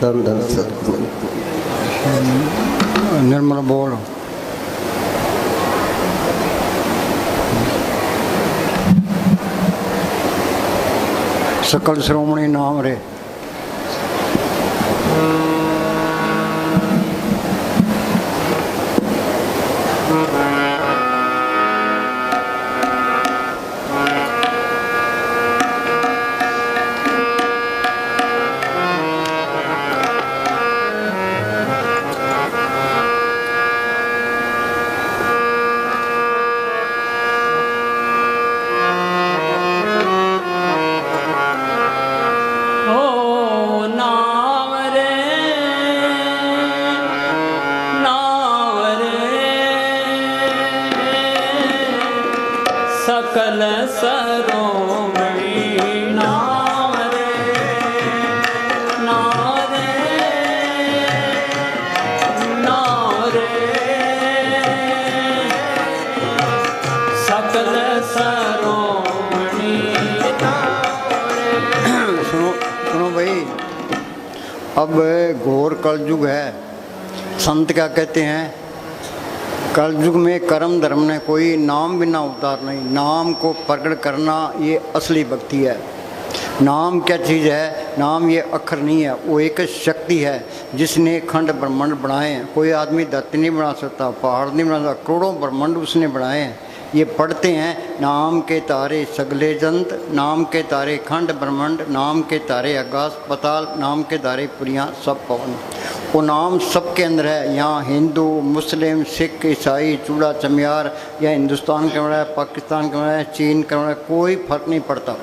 धन धन सतगुरु। निर्मल बोल। सकल श्रोमणी नाम रे। सकल सरोमणि नाम रे, नाम रे, नाम रे, सकल सरोमणि नाम रे। सुनो सुनो भाई, अब घोर कलयुग है। संत क्या कहते हैं? कलयुग में कर्म धर्म ने कोई नाम बिना अवतार नहीं। नाम को प्रकट करना ये असली भक्ति है। नाम क्या चीज़ है? नाम ये अक्षर नहीं है, वो एक शक्ति है जिसने खंड ब्रह्मांड बनाए हैं। कोई आदमी धरती नहीं बना सकता, पहाड़ नहीं बना सकता, करोड़ों ब्रह्मांड उसने बनाए हैं। ये पढ़ते हैं, नाम के तारे सगले जंत, नाम के तारे खंड ब्रह्मांड, नाम के तारे आकाश पताल, नाम के तारे पुरियाँ सब पवन। वो नाम सबके अंदर है। यहाँ हिंदू मुस्लिम सिख ईसाई चूड़ा चमियार या हिंदुस्तान का बना है, पाकिस्तान का बना है, चीन का बना है, कोई फर्क नहीं पड़ता।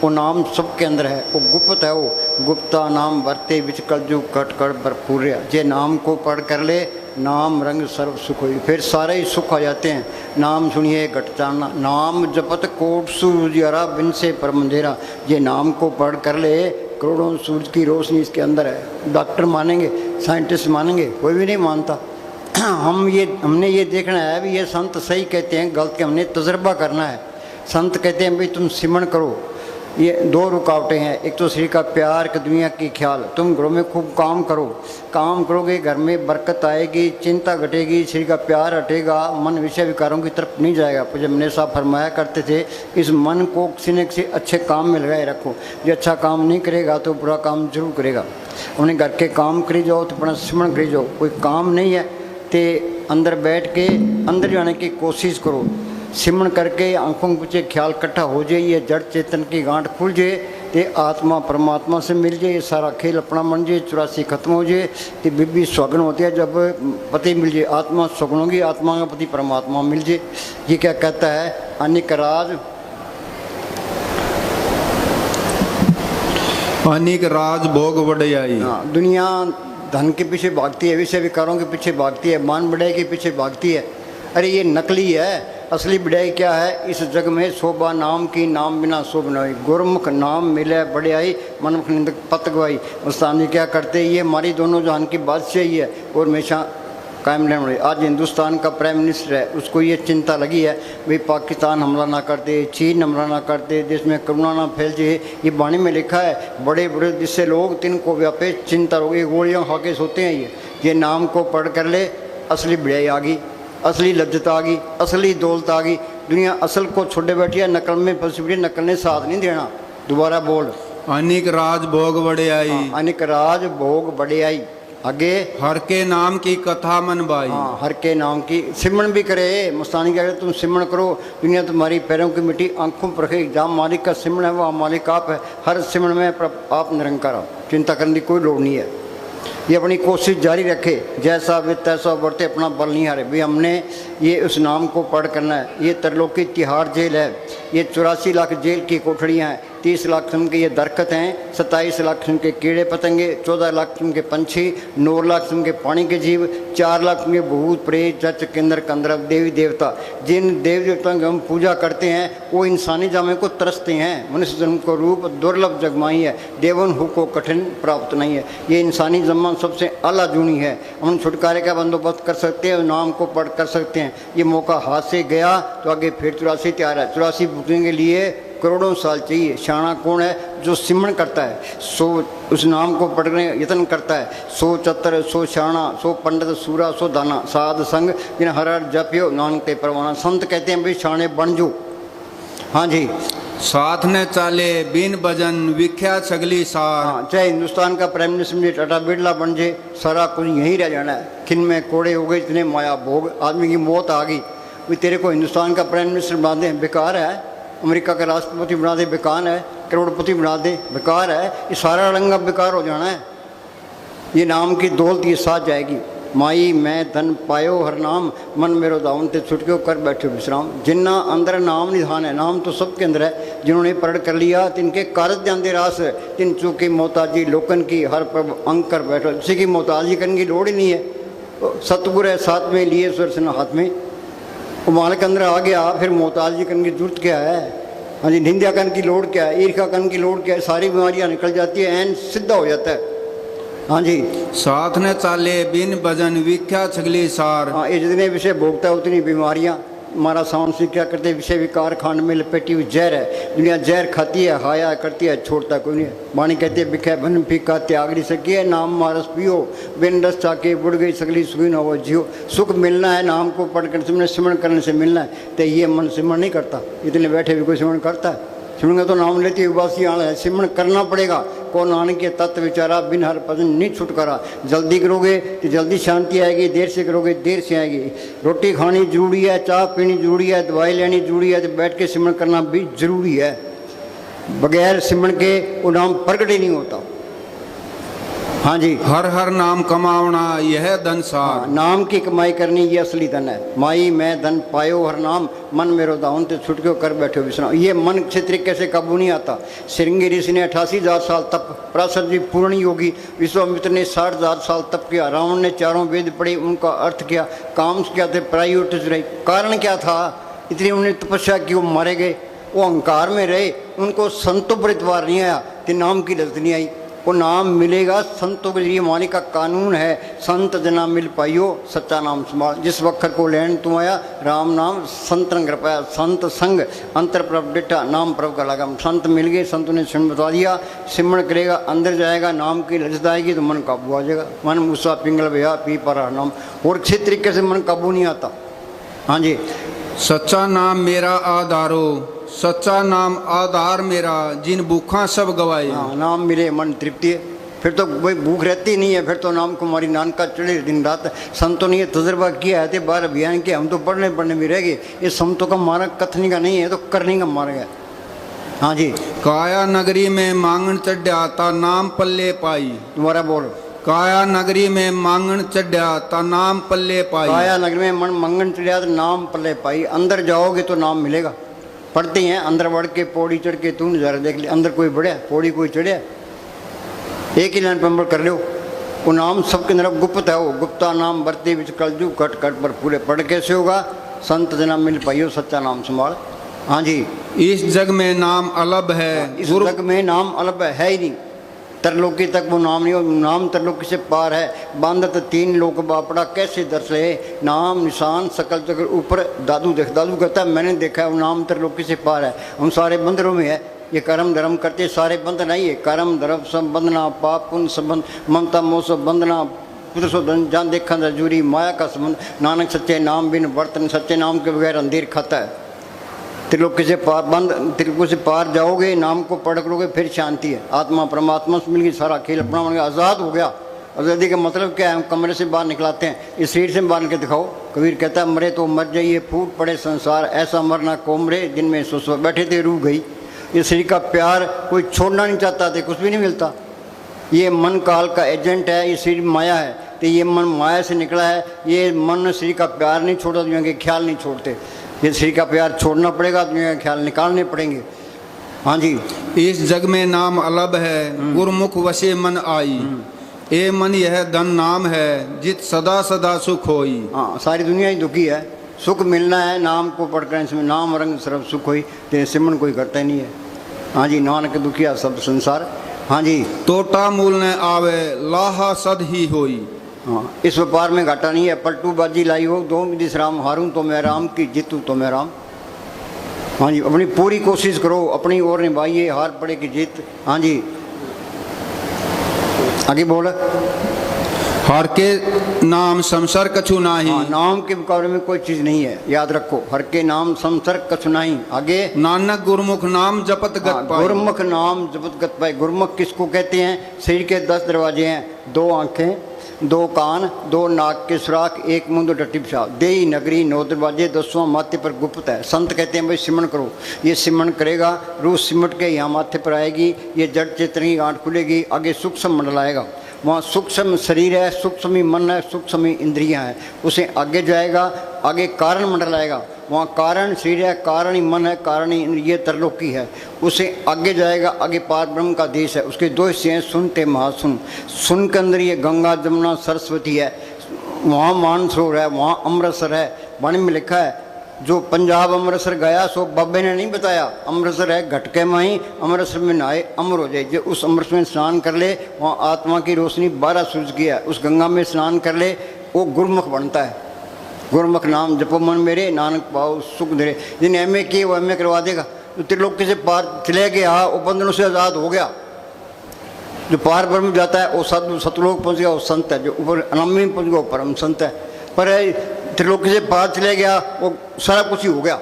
वो नाम सबके अंदर है। वो गुप्त है। वो गुप्ता नाम वर्ते विच कलयुग कट कर भरपूर। जे नाम को पढ़ कर ले, नाम रंग सर्व सुख हुई। फिर सारे ही सुख आ जाते हैं। नाम सुनिए घट जाना, नाम जपत कोट सूरज यारा बिन से परम अंधेरा। ये नाम को पढ़ कर ले, करोड़ों सूरज की रोशनी इसके अंदर है। डॉक्टर मानेंगे, साइंटिस्ट मानेंगे, कोई भी नहीं मानता। हमने ये देखना है भी ये संत सही कहते हैं गलत के, हमने तजर्बा करना है। संत कहते हैं भाई तुम सिमरन करो। ये दो रुकावटें हैं, एक तो शरीर का प्यार कि दुनिया की ख्याल। तुम घरों में खूब काम करो, काम करोगे घर में बरकत आएगी, चिंता घटेगी, शरीर का प्यार हटेगा, मन विषय विकारों की तरफ नहीं जाएगा। जब हमने साहब फरमाया करते थे इस मन को किसी न किसी अच्छे काम में लगाए रखो। जो अच्छा काम नहीं करेगा तो बुरा काम जरूर करेगा। अपने घर के काम करी जाओ तो अपना सिमरन करी जाओ। कोई काम नहीं है तो अंदर बैठ के अंदर जाने की कोशिश करो। सिमरन करके आंखों के पीछे ख्याल इकट्ठा हो जाए, ये जड़ चेतन की गांठ खुल जाए तो आत्मा परमात्मा से मिल जाए। ये सारा खेल अपना बन जाए, 84 खत्म हो जाए तो बीबी स्वगन होती है। जब पति मिल जाए, आत्मा स्वगन होगी, आत्मा का पति परमात्मा मिल जाए। ये क्या कहता है? अनिक राज अनिक राज भोग बढ़ियाई। हाँ, दुनिया धन के पीछे भागती है, विषय विकारों के पीछे भागती है, मान बढ़ाई के पीछे भागती है। अरे ये नकली है। असली बढ़ाई क्या है? इस जग में शोभा नाम की, नाम बिना शोभ न हुई। गुरमुख नाम मिले बढ़ियाई, मनमुख निंदक पत गवाई। उस्ताद जी क्या करते? ये हमारी दोनों जहान की बादशाही है और हमेशा कायम रहने वाली। आज हिंदुस्तान का प्राइम मिनिस्टर है, उसको ये चिंता लगी है भाई पाकिस्तान हमला ना कर दे, चीन हमला ना कर दे, देश में करुणा ना फैल जाए। ये बाणी में लिखा है, बड़े बड़े जिससे लोग तिनको व्यापे चिंता होगी, गोलियाँ खा के सोते हैं। ये नाम को पढ़ कर ले, असली बढ़ियाई आ गई, असली लज्जत आ गई, असली दौलत आ गई। दुनिया असल को छोड़े बैठी है, नकल में फंसी बैठी, नकल ने साथ नहीं देना। दोबारा बोल। अनिक राज भोग बढ़ियाई। अनिक राज भोग बढ़ियाई। आगे हर के नाम की कथा मन बाई। हाँ, हर के नाम की सिमरन भी करे। मुस्तानी क्या करे? तुम सिमरन करो, दुनिया तुम्हारी पैरों की मिट्टी आंखों पर रखेगी। जहाँ मालिक का सिमरन है वहाँ मालिक आप है। हर सिमरन में आप निरंकार हो, चिंता करने की कोई लोड़ नहीं है। ये अपनी कोशिश जारी रखे, जैसा वे तैसा बढ़ते, अपना बल नहीं हारे। भाई हमने ये उस नाम को पढ़ करना है। ये तरलोकी तिहाड़ जेल है, ये 84 लाख जेल की कोठड़ियाँ हैं, 30 लाख किस्म के ये दरख्त हैं, 27 लाख किस्म के कीड़े पतंगे, 14 लाख किस्म के पंछी, 9 लाख किस्म के पानी के जीव, 4 लाख किस्म के भूत प्रेत जच केंद्र कंदर देवी देवता। जिन देवी देवताओं की हम पूजा करते हैं वो इंसानी जामे को तरसते हैं। मनुष्य जन्म को रूप दुर्लभ जगमाई है, देवन हु को कठिन प्राप्त नहीं है। ये इंसानी जन्म सबसे आला जूनी है। हम छुटकारे का बंदोबस्त कर सकते हैं, नाम को पढ़ कर सकते हैं। ये मौका हाथ से गया तो आगे फिर 84 तैयार है। 84 बुकिंग के लिए करोड़ों साल चाहिए। शाना कौन है? जो सिमरन करता है, सो उस नाम को पढ़ने यत्न करता है। सो चतर सो शाना सो पंडित सूरा सो दाना साध संग जिन हर हर जपियो नानक ते परवाना। संत कहते हैं भाई शाने बन जो। हाँ जी, साथ ने चाले बिन भजन विख्या छगली सार। हाँ, चाहे हिंदुस्तान का प्राइम मिनिस्टर मुझे टाटा बिरला बन जाए, सारा कुछ यहीं रह जाना है। खिन में कोड़े हो गए, इतने माया भोग, आदमी की मौत आ गई। भाई तेरे को हिंदुस्तान का प्राइम मिनिस्टर बना दे, बेकार है। अमेरिका का राष्ट्रपति बना दे, बेकार है। करोड़पति बना दे, बेकार है। ये सारा रंगा बेकार हो जाना है। ये नाम की दौलत ये साथ जाएगी। माई मैं धन पायो हर नाम मन मेरो दावन ते छुटके कर बैठे विश्राम। जिन्ना अंदर नाम निधान है, नाम तो सबके अंदर है। जिन्होंने पढ़ कर लिया तिनके कारज जानते रास, तिन चूकी मोहताजी लोकन की हर प्रभ अंक कर बैठो। किसी की मोहताजी करने की लोड़ ही नहीं है। सतगुरु है साथ में लिए सुरसन हाथ में, वो मालिक अंदर आ गया, फिर मोहताजी करने की जरूरत क्या है? हाँ जी, निंदा करने की लोड़ क्या है? ईर्ष्या करने की लोड़ क्या है? सारी बीमारियाँ निकल जाती है, एन सीधा हो जाता है। हाँ जी, साथ ने चाले बिन भजन विख्या छगली सार। हाँ, ये जितने विषय भोगता है उतनी बीमारियाँ। हमारा साउंड से क्या करते, विषय विकार खांड में लपेटी हुई जहर है। दुनिया जहर खाती है, हाया करती है, छोड़ता कोई नहीं है। वाणी कहती है बिखै बन फीका त्याग नहीं सकी है, नाम मारस पियो बिन रस चाके बुढ़ गई सगली सुखी न हो जियो। सुख मिलना है नाम को पढ़कर सिमरन करने से मिलना है। तो ये मन सिमरन नहीं करता, इतने बैठे भी कोई सिमरन करता है? सिमरन तो नाम लेती उबासी आना है, सिमरन करना पड़ेगा। को नानक के तत्व विचारा बिन हर भजन नहीं छुटकारा। जल्दी करोगे तो जल्दी शांति आएगी, देर से करोगे देर से आएगी। रोटी खानी जरूरी है, चाय पीनी जरूरी है, दवाई लेनी जरूरी है, तो बैठ के सिमरन करना भी जरूरी है। बगैर सिमरन के वो नाम प्रकट ही नहीं होता। हाँ जी, हर हर नाम कमावना यह धन सार। नाम की कमाई करनी ये असली धन है। माई मैं धन पायो हर नाम मन मेरो दावन ते छुटके कर बैठे विश्राम। ये मन किसी तरीके से काबू नहीं आता। श्रृंगी ऋषि ने 88,000 साल तप, पराशर जी पूर्ण योगी, विश्वामित्र ने 60,000 साल तप किया, रावण ने 4 वेद पढ़े, उनका अर्थ किया, काम क्या थे पराई उठ रही। कारण क्या था? इतनी उन्होंने तपस्या की, वो मारे गए, वो अहंकार में रहे, उनको संतों पर इतवार नहीं आया, तो नाम की लज्जत नहीं आई। वो नाम मिलेगा संतों के जरिए, मानी का कानून है। संत जना मिल पाइयो सच्चा नाम संभाल। जिस वक्त को लेन तुम आया राम नाम संत रंग पाया। संत संग अंतर प्रभ डिठा नाम प्रभ का लगा। संत मिल गए, संत ने सिमरन बता दिया, सिमरन करेगा अंदर जाएगा, नाम की लज्जत आएगी तो मन काबू आ जाएगा। मन मूसा पिंगल भैया पी पर नाम, और किसी तरीके से मन काबू नहीं आता। हाँ जी, सच्चा नाम मेरा आधारो, सच्चा नाम आधार मेरा, जिन भूखा सब गवाए। हाँ, नाम मिले मन तृप्ति है, फिर तो कोई भूख रहती नहीं है। फिर तो नाम कुमारी नानक का चढ़े दिन रात। संतों ने ये तजुर्बा किया है, 12 अभियान के, हम तो पढ़ने में रह गए। ये संतों का मार्ग कथनी का नहीं है, तो करने का मार्ग है। हाँ जी, काया नगरी में मांगन चढ़ा ता नाम पल्ले पाई। तुम्हारा बोल। काया नगरी में मांगन चढ़ा ता नाम पल्ले पाई। काया नगरी में मन मंगन चढ़ा तो नाम पल्ले पाई। अंदर जाओगे तो नाम मिलेगा। पढ़ते हैं अंदर बढ़ के पौड़ी चढ़ के, तू नज़ारा देख ले, अंदर कोई बढ़िया पौड़ी कोई चढ़िया, एक ही लाइन पंबर कर लो। वो नाम सबके अंदर गुप्त है। वो गुप्ता नाम बरते बिच कलजू कट कट पर पूरे। पढ़ कैसे होगा? संत जना मिल पाइयो सच्चा नाम संभाल। हाँ जी, इस जग में नाम अलग है, इस जग में नाम अलग है ही नहीं। तरलोकी तक वो नाम नहीं हो, नाम तरलोकी से पार है। बांधत 3 लोक बापड़ा कैसे दर्शे, नाम निशान सकल चक्र ऊपर। दादू कहता है मैंने देखा है, वो नाम तरलोकी से पार है। हम सारे बंदरों में है। ये कर्म धर्म करते सारे बंध नहीं है। कर्म धर्म सब बंधना, पाप पुण्य संबंध, ममता मोह सब बंधना, पुत्र सो धन जान देखा जरूरी, माया का संबंध। नानक सच्चे नाम बिन बर्तन, सच्चे नाम के बगैर अंधेर खाता है। त्रिलोकी से पार बंद, त्रिलोकी से पार जाओगे, नाम को पढ़ करोगे, फिर शांति है। आत्मा परमात्मा से मिल गई, सारा खेल अपना बन गया, आज़ाद हो गया। आज़ादी का मतलब क्या है? हम कमरे से बाहर निकलाते हैं, इस शरीर से बांध के दिखाओ। कबीर कहता है मरे तो मर जाइए, फूट पड़े संसार, ऐसा मरना कोमरे जिनमें सो बैठे थे रूह गई। ये शरीर का प्यार कोई छोड़ना नहीं चाहता थे, कुछ भी नहीं मिलता। ये मन काल का एजेंट है, ये शरीर माया है, तो ये मन माया से निकला है। ये मन शरीर का प्यार नहीं छोड़ता, दुनिया के ख्याल नहीं छोड़ते। ये शरीर का प्यार छोड़ना पड़ेगा, दुनिया के ख्याल निकालने पड़ेंगे। हाँ जी, इस जग में नाम अलग है, गुरमुख वसे मन आई। ए मन यह धन नाम है, जित सदा सदा सुख होई। हाँ, सारी दुनिया ही दुखी है। सुख मिलना है नाम को पढ़कर, इसमें नाम रंग सर्व सुख होई। तेरे सिमरन कोई करता ही नहीं है। हाँ जी, नानक दुखिया सब संसार। हाँ जी, तोटा मूल न आवे, लाहा सद ही होई। हाँ, इस व्यापार में घाटा नहीं है। पलटू बाजी लाई हो, दो विदिश राम, हारूं तो मैं राम की, जीतू तो मैं राम। हाँ जी, अपनी पूरी कोशिश करो, अपनी ओर निभाइए, हार पड़े की जीत। हाँ जी, आगे बोल। हर के नाम संसार कछु नाही। हाँ, नाम के मुकाबले में कोई चीज नहीं है, याद रखो। हर के नाम संसार कछु नहीं। आगे, नानक गुरमुख नाम जपत गत पाई। गुरमुख नाम जपत गत पाई। गुरमुख किसको कहते हैं? शरीर के 10 दरवाजे हैं, 2 आंखें, 2 कान, 2 नाक के सुराख, 1 मुंह, 2 टट्टी पेशाब। देही नगरी 9 दरवाजे, 10वां माथे पर गुप्त है। संत कहते हैं भाई सिमरन करो। ये सिमरन करेगा, रूह सिमट के यहाँ माथे पर आएगी, ये जड़ चेतन की गांठ खुलेगी, आगे सूक्ष्म मंडल आएगा। वहाँ सूक्ष्म शरीर है, सूक्ष्म मन है, सूक्ष्म इंद्रियां हैं। उसे आगे जाएगा, आगे कारण मंडल आएगा, वहाँ कारण शरीर है, कारण ही मन है, कारण ही इंद्रिय तरलोकी है। उसे आगे जाएगा, आगे पार ब्रह्म का देश है। उसके 2 हिस्से हैं, सुनते महासुन। सुन के अंदर ये गंगा जमुना सरस्वती है, वहाँ मानसरोवर है, वहाँ अमृतसर है। वाणी में लिखा है, जो पंजाब अमृतसर गया सो बाबे ने नहीं बताया। अमृतसर है घटके माही, अमृतसर में नहाए अमर हो जाए। जो उस अमृतसर में स्नान कर ले, वहाँ आत्मा की रोशनी 12 सूरज की है। उस गंगा में स्नान कर ले, वो गुरमुख बनता है। गुरमुख नाम जपो मन मेरे, नानक पाओ सुख धरे। जिन MA किए वो MA करवा देगा। जो त्रिलोकी से पार चले गया, वो बंधनों से आज़ाद हो गया। जो पार ब्रह्म जाता है वो साधु सतलोक पहुँच गया, वो संत है। जो ऊपर अनामी पहुँच गया, वो परम संत है। पर त्रिलोकी से पार चले गया, वो सारा कुछ ही हो गया।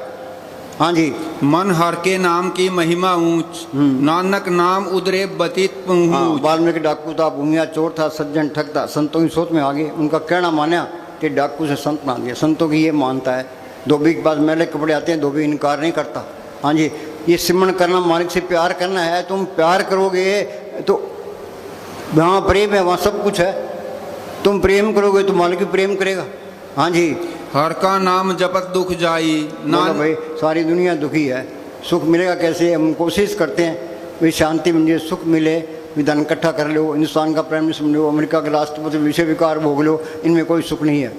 हाँ जी, मन हर के नाम की महिमा ऊंच, नानक नाम उदरे बतीत पहुंच। वाल्मीकि डाकू था, भूमिया चोर था, सज्जन ठग था। संतों की सोच में आ गए, उनका कहना माना कि डाकू से संत बना दिया। संतों की ये मानता है। धोबी के पास मैले कपड़े आते हैं, धोबी इनकार नहीं करता। हाँ जी, ये सिमरन करना, मालिक से प्यार करना है। तुम प्यार करोगे तो वहाँ प्रेम है, वहाँ सब कुछ है। तुम प्रेम करोगे तो मालिक भी प्रेम करेगा। हाँ जी, हर का नाम जपत दुख जाई। बोलो भाई, सारी दुनिया दुखी है, सुख मिलेगा कैसे? हम कोशिश करते हैं भाई शांति मिले, सुख मिले, विधान इकट्ठा कर लो, हिंदुस्तान का प्राइम मिनिस्टर बन लो, अमेरिका का राष्ट्रपति, विषय विकार भोग लो, इनमें कोई सुख नहीं है।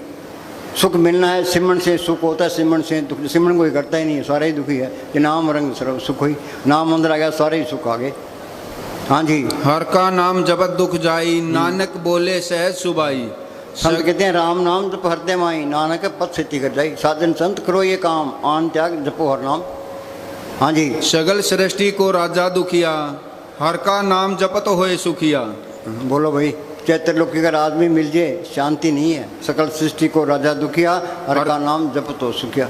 सुख मिलना है, सिमरन से सुख होता है, सिमरन से दुख। सिमरन कोई करता ही नहीं है, सारे ही दुखी है। ये नाम रंग सर्व सुख हुई, नाम अंदर आ गया, सारे ही सुख आ गए। हाँ जी, हर का नाम जपत दुख जाई, नानक बोले सहज सुबाई। संत कहते हैं राम नाम जप हरदय माई, नानक पद सिद्धि कर जाई। साधन संत करो ये काम, आन त्याग जपो हर नाम। हाँ जी, सगल सृष्टि को राजा दुखिया, हर का नाम जपत होए सुखिया। बोलो भाई, चैत्रलोकी का आदमी मिल जाए, शांति नहीं है। सकल सृष्टि को राजा दुखिया, हर का नाम जपत हो सुखिया।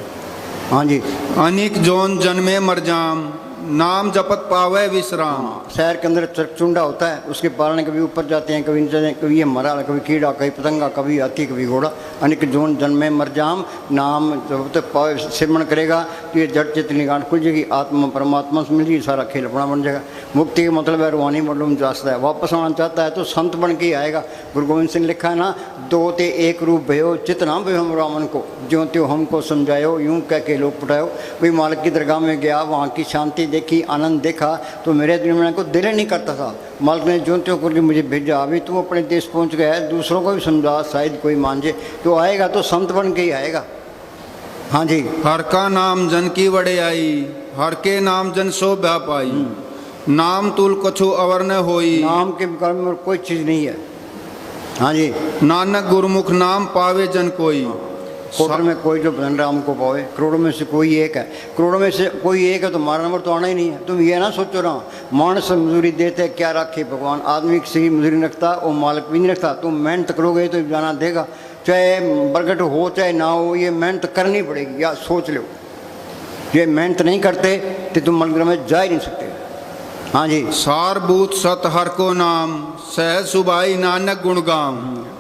हाँ जी, अनेक जोन जन्मे मर जाम, नाम जपत पावे विश्राम। शहर के अंदर चरचुंडा होता है, उसके पालन कभी ऊपर जाते हैं, कभी नीचे जाते हैं, कभी ये मरा, कभी कीड़ा, कभी पतंगा, कभी हाथी, कभी घोड़ा। अनेक जोन जन्मे मर जाम, नाम जब तक पावे सिमरन करेगा तो ये जड़ चेतनी गांठ खुल जाएगी, आत्मा परमात्मा से मिल जाएगी, सारा खेल अपना बन जाएगा। मुक्ति का मतलब है रूहानी मालूम चाहता है, वापस आना चाहता है तो संत बन के ही आएगा। गुरु गोविंद सिंह लिखा है ना, 2 ते 1 रूप भयो, चितना भयो हम रामन को, ज्यों त्यों हमको समझायो, यूं कह के लोग पटायो। भाई मालिक की दरगाह में गया, वहाँ की शांति देखी, आनंद देखा, तो मेरे दिल में को दिल नहीं करता था। मालिक ने ज्यों त्यों करके मुझे भेजा। अभी तू अपने देश पहुँच गया है, दूसरों को भी समझा, शायद कोई मान जाए। तो आएगा तो संत बन के ही आएगा। हाँ जी, हर का नाम जन की वड़े आई, हर के नाम जन सो भा पाई। नाम तुल कछु अवर न होई, नाम के मुकाबले में कोई चीज़ नहीं है। हाँ जी, नानक गुरमुख नाम पावे जन कोई। कोटर में कोई जो भजन राम को पावे, करोड़ों में से कोई एक है। करोड़ों में से कोई एक है तो हमारा नंबर तो आना ही नहीं है। तुम ये ना सोचो ना, मानस मजदूरी देते क्या रखे भगवान। आदमी किसी की मजदूरी नहीं रखता, वो मालिक भी नहीं रखता। तुम मेहनत करोगे तो जाना देगा, चाहे बरगट हो चाहे ना हो, ये मेहनत करनी पड़ेगी। या सोच लो, ये मेहनत नहीं करते तो तुम मंदिर में जा ही नहीं सकते। हाँ जी, सारभूत सत हर को नाम, सहज सुबाई नानक गुणगाम।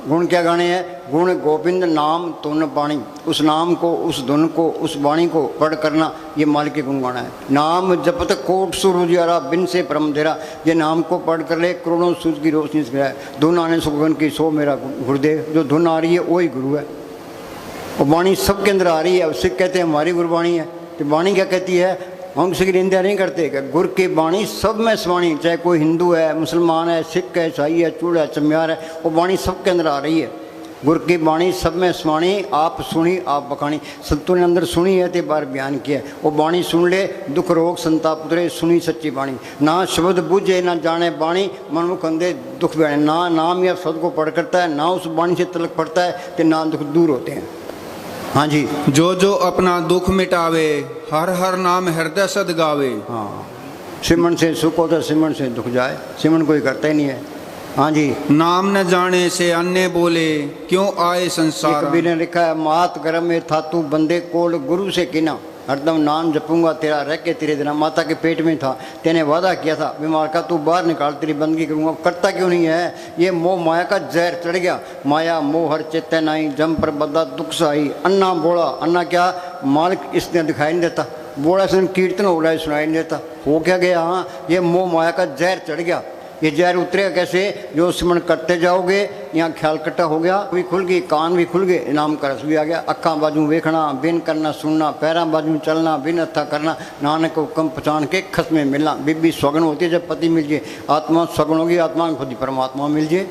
गुण क्या गाने हैं? गुण गोविंद नाम तुन बाणी। उस नाम को, उस धुन को, उस वाणी को पढ़ करना, ये मालिक के गुण गाना है। नाम जपत कोट सूरज बिन से परम धेरा। ये नाम को पढ़ कर ले, करोड़ों सूरज की रोशनी से है। धुन आने सुगन की सो मेरा गुरुदेव। जो धुन आ रही है वही गुरु है। और वाणी सबके अंदर आ रही है। सिख कहते हैं हमारी गुरबाणी है, तो वाणी क्या कहती है? हम किसी की निंदा नहीं करते। गुर की वाणी सब में समाणी, चाहे कोई हिंदू है, मुसलमान है, सिख है, ईसाई है, चूड़ है, चमियार है, वो वाणी सबके अंदर आ रही है। गुर की वाणी सब में समाणी, आप सुनी आप बखानी। संतों ने अंदर सुनी है तो बार बयान किया। वो वाणी सुन ले, दुख रोग संताप उतरे, सुनी सच्ची वाणी। ना शब्द बूझे ना जाने वाणी, मनमुख अंधे दुख बयाने। ना नाम या शब्द को पढ़ करता है, ना उस वाणी से तलक पड़ता है, तो ना दुख दूर होते हैं। हाँ जी, जो जो अपना दुख मिटावे, हर हर नाम हृदय सद गावे। हाँ, सिमरन से सुख होता, सिमरन से दुख जाए, सिमरन कोई करता ही नहीं है। हाँ जी, नाम न जाने से अन्य बोले, क्यों आए संसार। कबीर ने लिखा है, मात गर्भ में था तू बंदे कोल गुरु से किना, हरदम नाम जपूंगा तेरा रह के तेरे दिन। माता के पेट में था, तेने वादा किया था बीमार का तू बाहर निकाल तेरी बंदगी करूंगा, करता क्यों नहीं है। ये मोह माया का जहर चढ़ गया, माया मोह हर चेतन आई, जम पर बदा दुख सही। अन्ना बोला, अन्ना क्या मालिक इसने दिखाई नहीं देता, बोला इसने कीर्तन हो रहा है सुनाई नहीं देता। हो क्या गया, हाँ ये मोह माया का जहर चढ़ गया। ये जहर उतरेगा कैसे, जो सिमरन करते जाओगे। यहाँ ख्याल कट्टा हो गया, भी खुल गई, कान भी खुल गए, नाम का रस भी आ गया। अखा बाजू वेखना, बिन करना सुनना, पैरा बाजू चलना, बिन हथा करना, नानक को कम पहचान के खस में मिलना। बीबी स्वगन होती है जब पति मिल जाए, आत्मा स्वगन होगी, आत्मा खुद ही परमात्मा मिल जाए।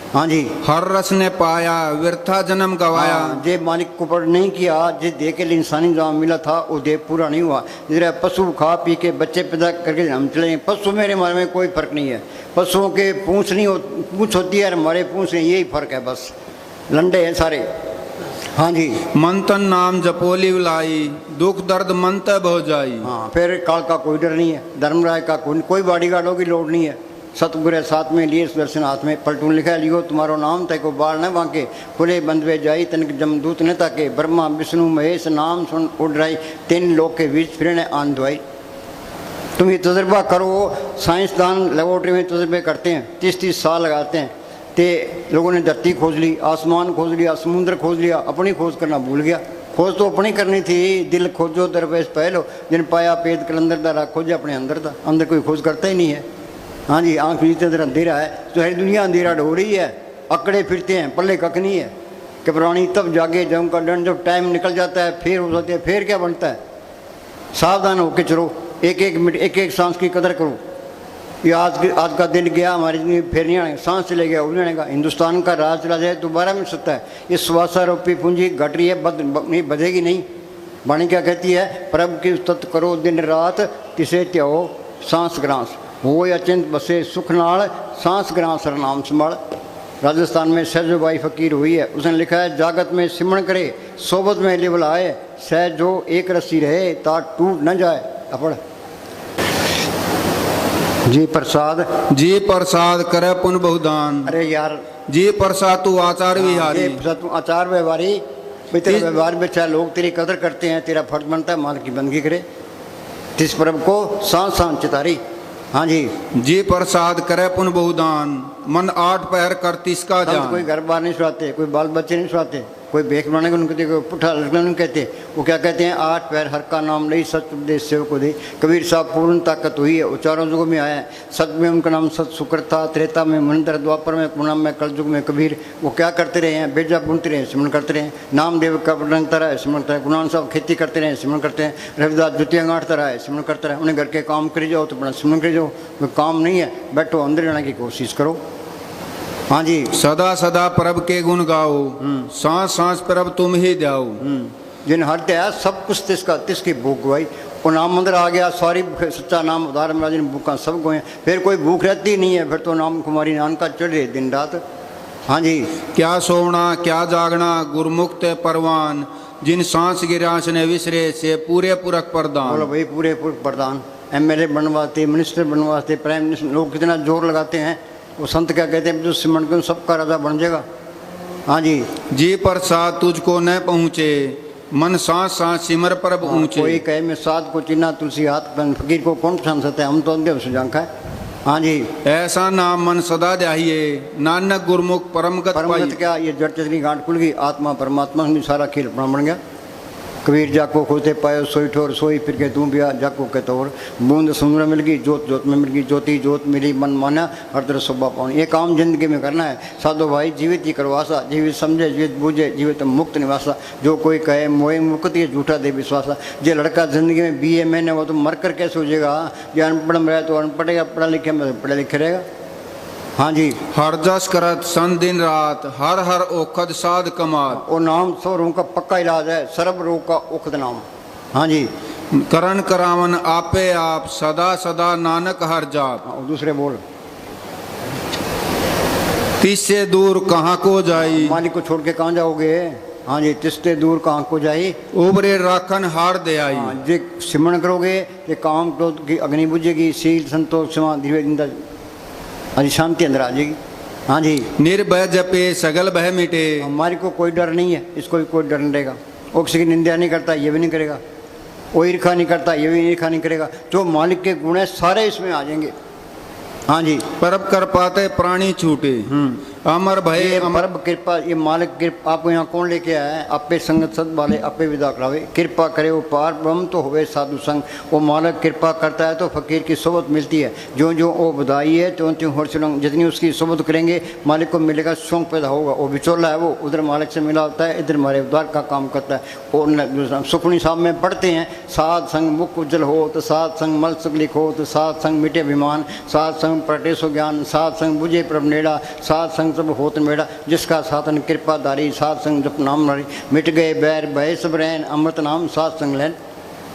हाँ जी, हर रस ने पाया, व्यर्था जन्म गवाया। हाँ, जे मालिक को पर नहीं किया, जिस दे के लिए इंसानी जहाँ मिला था वो दे पूरा नहीं हुआ। जरा पशु खा पी के बच्चे पैदा करके हम चले, पशु मेरे हमारे में कोई फर्क नहीं है। पशुओं के पूंछ नहीं पूंछ होती है और हमारे पूंछ नहीं, यही फर्क है बस, लंडे हैं सारे। हाँ जी, मन तन नाम जपोली बुलाई, दुख दर्द मन तय हो जाई। हाँ, फिर काल का कोई डर नहीं है, धर्मराय का कोई बॉडीगार्डों की लोड नहीं है। सतगुरु साथ में लिए सुदर्शन हाथ में, पलटून लिखा है, लियो तुम्हारो नाम तय को बाढ़ न बांके, खुले बंदवे जाई तनिक जमदूत न ताके, ब्रह्मा विष्णु महेश नाम सुन उड़ाई, तीन लोग के बीच फिरने आन दुआई। तुम ये तजर्बा करो, साइंसदान लेबोरेटरी में तजर्बे करते हैं, 30-30 साल लगाते हैं। ते लोगों ने धरती खोज ली, आसमान खोज लिया, समुद्र खोज लिया, अपनी खोज करना भूल गया। खोज तो अपनी करनी थी, दिल खोजो दरवेश पहलो, जिन पाया पेद कलंदर दारा खोजे अपने अंदर था, अंदर कोई खोज करता ही नहीं है। हाँ जी, आँख नीचे अंदर अंधेरा है, तो सारी दुनिया अंधेरा ढो रही है, अकड़े फिरते हैं, पल्ले कख नहीं है। कि प्राणी तब जागे जब उनका दंड, जब टाइम निकल जाता है फिर हो जाती है, फिर क्या बनता है। सावधान होकर चलो, एक एक मिनट एक एक सांस की कदर करो। ये आज का दिन गया, हमारी जिंदगी फिर नहीं आएगा, सांस चले गया उड़ जाएगा। हिंदुस्तान का राज चला जाए दोबारा मिल सकता है। ये स्वासारोपी पूंजी घट रही है, नहीं बधेगी नहीं। वाणी क्या कहती है, प्रभु की स्तुति करो दिन रात, तिसे त्याओ सांस ग्रास, हो अचिंत बसे सुख नाल, सांस ग्रास हर नाम संभाल। राजस्थान में सहजोबाई फकीर हुई है, उसने लिखा है, जागत में सिमरन करे, सोबत में लिवल आए, सहज जो एक रस्सी रहे ता टूट न जाए। अपड़ जी प्रसाद, जी प्रसाद करे पुन बहुदान। अरे यार, जी प्रसाद तू आचार विहारी। तू आचार व्यवहारी, भाई तेरे व्यवहार में चाहे लोग तेरी कदर करते हैं, तेरा फर्ज बनता है माल की बंदगी करे। तिस परब को सांस सांस चितारी। हाँ जी, जी प्रसाद करे पुन बहुदान, मन 8 पैर कर तिसका जान। कोई घर बार नहीं सुनाते, कोई बाल बच्चे नहीं सुनाते, कोई भेख बनाने को नहीं कहते, कोई पुट्ठा लड़कने नहीं कहते। वो क्या कहते हैं, 8 पैर हर का नाम नहीं, सच उपदेश सेवक को दे। कबीर साहब पूर्ण ताकत हुई है, वो चारों युगों में आया है। सत में उनका नाम सत शुक्र था, त्रेता में मनिंदर, द्वापर में पूनम में कलयुग में कबीर। वो क्या करते रहे हैं, बेजा बुनते रहे, सिमरन करते रहे। नामदेव का रंगता रहा है, सिमरन करते रहे। गुणान साहब खेती करते रहे, सिमरन करते हैं। रविदास जुतियाँ गांठता रहा है, सिमरन करते रहे। उन्हें घर के काम करी जाओ तो बड़ा सिमरन करी जाओ, कोई काम नहीं है, बैठो अंदर रहने की कोशिश करो। हाँ जी, सदा सदा प्रभ के गुण गाओ, सांस सांस प्रभ तुम ही जाओ। जिन हट है सब कुछ तिसकी भूख गवाई। वो नाम मंदिर आ गया, सारी सच्चा नाम उदार मेरा, जिन भूखा सब गोए, फिर कोई भूख रहती नहीं है, फिर तो नाम कुमारी नानका चढ़ रहे दिन रात। हाँ जी, क्या सोना क्या जागना गुरमुक्त परवान, जिन सांस गिरास ने विसरे से पूरे पूरक प्रदान। बोलो भाई, पूरे पूरक प्रदान। एमएलए बनवाते, मिनिस्टर बनवाते, प्राइम मिनिस्टर, लोग कितना जोर लगाते हैं। वो संत क्या कहते हैं, जो सिमरन कर सबका राजा बन जाएगा। हाँ जी, जी प्रसाद तुझको न पहुँचे, मन सांस सांस सिमर प्रभ ऊंचे। कोई कहे मैं साध को चिन्हा तुलसी हाथ, फकीर को कौन पहचान सकता है, हम तो अंधे सुझांखा है। हाँ जी, ऐसा नाम मन सदा ध्याइए, नानक गुरमुख परमगत पाई। क्या ये जड़ चतनी गांठ खुल गई, आत्मा परमात्मा में सारा खेल अपना बन गया। कबीर जाको खोते पायो सोई ठोर, सोई फिर के तू बिया जाको के तोर। बूंद समुद्र मिल गई, जोत जोत में मिल गई, ज्योति जोत मिली मन माना, हर तरह सुबह पाऊँ। ये काम जिंदगी में करना है साधो भाई, जीवित ही करवासा, जीवित समझे जीवित बूझे, जीवित मुक्त निवासा। जो कोई कहे मोए मुक्ति, झूठा दे विश्वासा। जो लड़का जिंदगी में BA में वो तो मर कर कैसे हो जाएगा। जो अनपढ़ में रहे तो अनपढ़ या पढ़ा लिखे में पढ़े लिखे रहेगा। हाँ जी, हर जस करत सन दिन रात, हर हर ओखद साध कमात। वो नाम सब रोग का पक्का इलाज है, सर्व रोग का औखद नाम। हाँ जी, करण करावन आपे आप, सदा सदा नानक हर जाप। और दूसरे बोल, तिससे दूर कहाँ को जाई, मालिक को छोड़ के कहाँ जाओगे। हाँ जी, तिस्ते दूर कहाँ को जाई, उबरे राखन हार दे आई। हाँ, जे सिमरण करोगे ये काम क्रोध की अग्नि बुझेगी, शील संतोष क्षमा धीरे जिंदा, हाँ जी, शांति अंदर आ जाएगी। हाँ जी, निर्भय जपे सगल भय मिटे। हमारी को कोई डर नहीं है, इसको भी कोई डर नहीं रहेगा। वो किसी की निंदा नहीं करता, ये भी नहीं करेगा। वो ईर्खा नहीं करता, ये भी ईर्खा नहीं करेगा। जो मालिक के गुण है सारे इसमें आ जाएंगे। हाँ जी, परब कर पाते प्राणी छूटे। अमर भय ये परब कृपा, ये मालिक कृपा आपको यहाँ कौन लेके आया है? आपे संगत सद वाले आपे विदा करावे, कृपा करे वो पार ब्रह्म तो होवे साधु संग। वो मालिक कृपा करता है तो फकीर की सोबत मिलती है। जो जो वो बधाई है त्यों त्यों हर सुलंग, जितनी उसकी सोबत करेंगे मालिक को मिलेगा, शौक पैदा होगा। वो बिचौला है, वो उधर मालिक से मिला होता है, इधर हमारे उद्धार का काम करता है। और सुखमनी साहब में पढ़ते हैं, साध संग मुख उज्जवल हो तो साध संग मल सुख लिख हो तो साध संग मिटे अभिमान, साध संग प्रटे सो ज्ञान, साध संग बुझे प्रभ नेड़ा, साध संग सब होत मेड़ा, जिसका साधन कृपाधारी, साध संग जप नाम नारी, मिट गए बैर भय सब रैन, अमृत नाम साध संग लैन।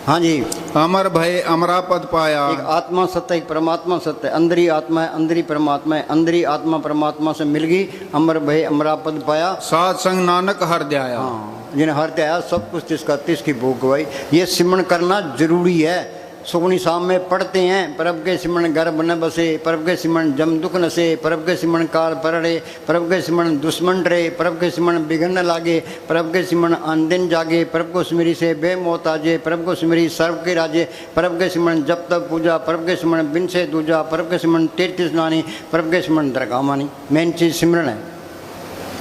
हाँ जी, अमर भय अमरा पद पाया। एक आत्मा सत्य, एक परमात्मा सत्य है। अंदरी आत्मा है, अंदरी परमात्मा है। अंदरी आत्मा परमात्मा से मिल गई, अमर भय अमरा पद पाया। साध संग नानक हर दयाया। हाँ, जिन्हें हर त्याया सब कुछ तिसका तिसकी भोग गवाई। ये सिमरण करना जरूरी है। सुखमनी साहब में पढ़ते हैं, परब के सिमरण घर बन बसे, परब के सिमरण जम दुख नसे, परब के सिमरण काल परड़े, परब के सिमरण दुश्मन डरे, परब के सिमरण बिगड़ न लागे, परब के सिमरण अनदिन जागे, परब को सिमरी से बेमौत आजे, परब को सिमरी सर्व के राजे, परब के सिमरण जब तक पूजा, परब के सिमरण बिन से दूजा, परब के सिमरण तीर्थ स्नानी, परब के सिमरण दरगाह मानी। मेन चीज़ सिमरण है।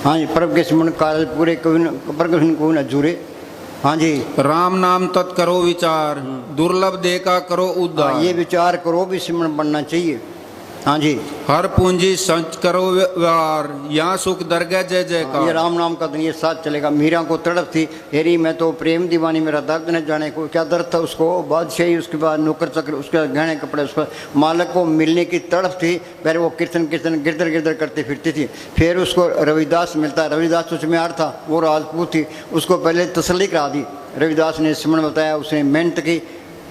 हाँ जी, परब के सिमरण काल पूरे परब के कोई न जुरे। हाँ जी, राम नाम तत् करो विचार, दुर्लभ दे का करो उद्धार। ये विचार करो भी सिमरण बनना चाहिए। हाँ जी, हर पूंजी संच करो व्यवहार, यहाँ सुख दरगह जय जयकार। ये राम नाम का दिन ये साथ चलेगा। मीरा को तड़प थी, हेरी मैं तो प्रेम दीवानी, मेरा दर्द न जाने को। क्या दर्द था उसको? बादशाही, उसके बाद नौकर चक्र, उसके बाद गहने कपड़े, उसके बाद मालक को मिलने की तड़प थी। पहले वो कीर्तन कीर्तन गिरदर गिरदर करती फिरती थी। फिर उसको रविदास मिलता, रविदास तो चुमियार था, वो राजपूत थी, उसको पहले तसल्ली करा दी। रविदास ने सिमरण बताया, उसने मेहनत की,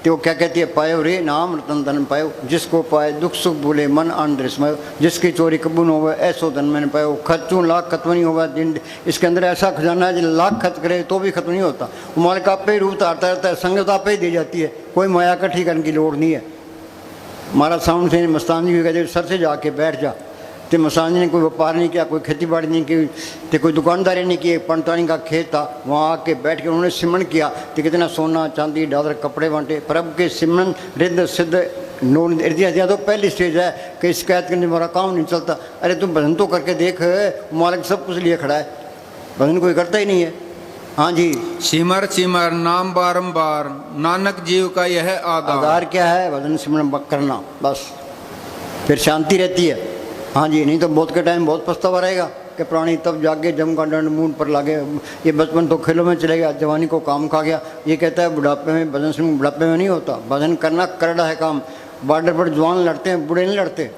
तो क्या कहती है? पायो रे नाम रतन धन पायो, जिसको पाए दुख सुख भूले मन आनंद स्मयो, जिसकी चोरी कबून होवे ऐसो धन मैंने पायो, खर्चूं लाख खत्म नहीं होगा दिन। इसके अंदर ऐसा खजाना है जो लाख खर्च करे तो भी खत्म नहीं होता। मालिक आप पे ही रूप तारता रहता है, संगत आप पे ही दी जाती है, कोई माया इकट्ठी करने की लोड़ नहीं है। हमारा साउंड से मस्तान जी कहते सर से जाके बैठ जा। तो मसान जी ने कोई व्यापार नहीं किया, कोई खेती बाड़ी नहीं की, तो कोई दुकानदारी नहीं की। पंतानी का खेत था, वहाँ आके बैठ के उन्होंने सिमरण किया। तो कितना सोना चांदी डालर कपड़े बांटे। प्रभु के सिमरण रिद्ध सिद्ध नोन दिया तो पहली स्टेज है कि शिकायत करने वाला काम नहीं चलता। अरे तुम भजन तो करके देख, मालिक सब कुछ लिए खड़ा है, भजन कोई करता ही नहीं है। हाँ जी, सिमर सिमर नाम बारंबार, नानक जीव का यह आधार क्या है? भजन सिमरण करना, बस फिर शांति रहती है। हाँ जी, नहीं तो बहुत के टाइम बहुत पछतावा रहेगा कि प्राणी तब जागे जम का दंड मूंड पर लागे। ये बचपन तो खेलों में चले गया, जवानी को काम खा गया। ये कहता है बुढ़ापे में भजन सिमरण, बुढ़ापे में नहीं होता। भजन करना करड़ा है काम। बॉर्डर पर जवान लड़ते हैं, बूढ़े नहीं लड़ते।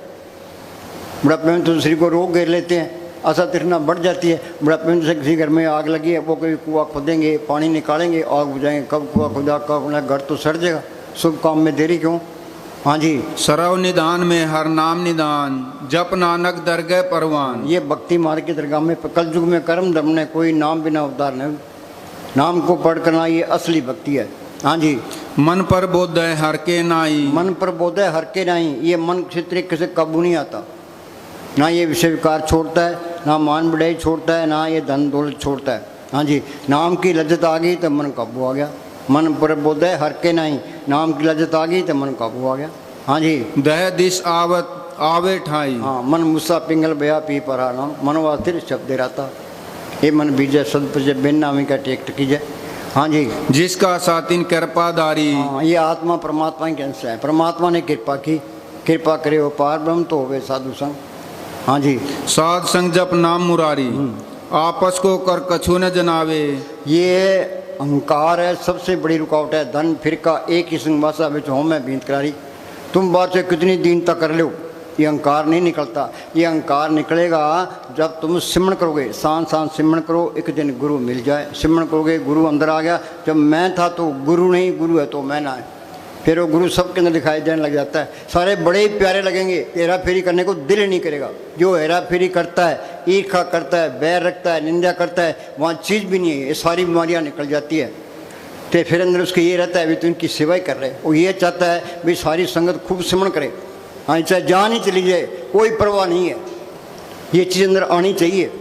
बुढ़ापे में तो दूसरी को रोग घेर लेते हैं, आशा तृष्णा बढ़ जाती है। बुढ़ापे में जैसे किसी घर में आग लगी है, वो कोई कुआं खोदेंगे, पानी निकालेंगे, आग बुझाएंगे। कब कुआं खुदा कब घर तो सड़ जाएगा। शुभ काम में देरी क्यों? हाँ जी, सरव निदान में हर नाम निदान, जप नानक दरगह परवान। ये भक्ति मार्ग की दरगाह में कल युग में कर्म धर्म ने कोई नाम बिना उद्धार नहीं। नाम को पढ़ करना ये असली भक्ति है। हाँ जी, मन पर बोध है हर के नाई, मन पर बोध है हर के नाई। ये मन किसी तरीके से काबू नहीं आता। ना ये विषय विकार छोड़ता है, ना मान बढ़ाई छोड़ता है, ना ये धन दौलत छोड़ता है। हाँ जी, नाम की लज्जत आ गई तो मन काबू आ गया। मन पर बोध है हर के नहीं, नाम की लज्जत आ गई तो मन काबू आ गया। हाँ जी, दह दिश आवत आवे ठाई। हाँ, मन मुस्सा पिंगल बया पी परा नाम, मनवा स्थिर शब्द रहता। ये मन बीजे सदपुजे बिन नामी का टेक कीजिए। हाँ जी, जिसका सातिन कृपाधारी। हाँ, ये आत्मा परमात्मा के अंश है। परमात्मा ने कृपा की, कृपा करे वो पार ब्रह्म तो होवे साधु संग। हाँ जी, साध संग जप नाम मुरारी, आपस को कर कछु न जनावे। ये अहंकार है, सबसे बड़ी रुकावट है। धन फिरका एक ही संग भाषा बिच हो मैं बीत करारी। तुम बात से कितनी दीनता कर लो, ये अहंकार नहीं निकलता। ये अहंकार निकलेगा जब तुम सिमरण करोगे। सांस सांस सिमरण करो, एक दिन गुरु मिल जाए। सिमरण करोगे, गुरु अंदर आ गया। जब मैं था तो गुरु नहीं, गुरु है तो मैं ना है। फिर वो गुरु सबके अंदर दिखाई देने लग जाता है। सारे बड़े ही प्यारे लगेंगे, हेरा फेरी करने को दिल ही नहीं करेगा। जो हेरा फेरी करता है ईर्ष्या करता है, बैर रखता है, निंदा करता है, वहाँ चीज़ भी नहीं है, ये सारी बीमारियाँ निकल जाती है। तो फिर अंदर उसके ये रहता है भी तो इनकी सेवा ही कर रहे, वो ये चाहता है भी सारी संगत खूब सिमरण करे। हाँ, चाहे जान ही चली जाए कोई परवाह नहीं है, ये चीज़ अंदर आनी चाहिए।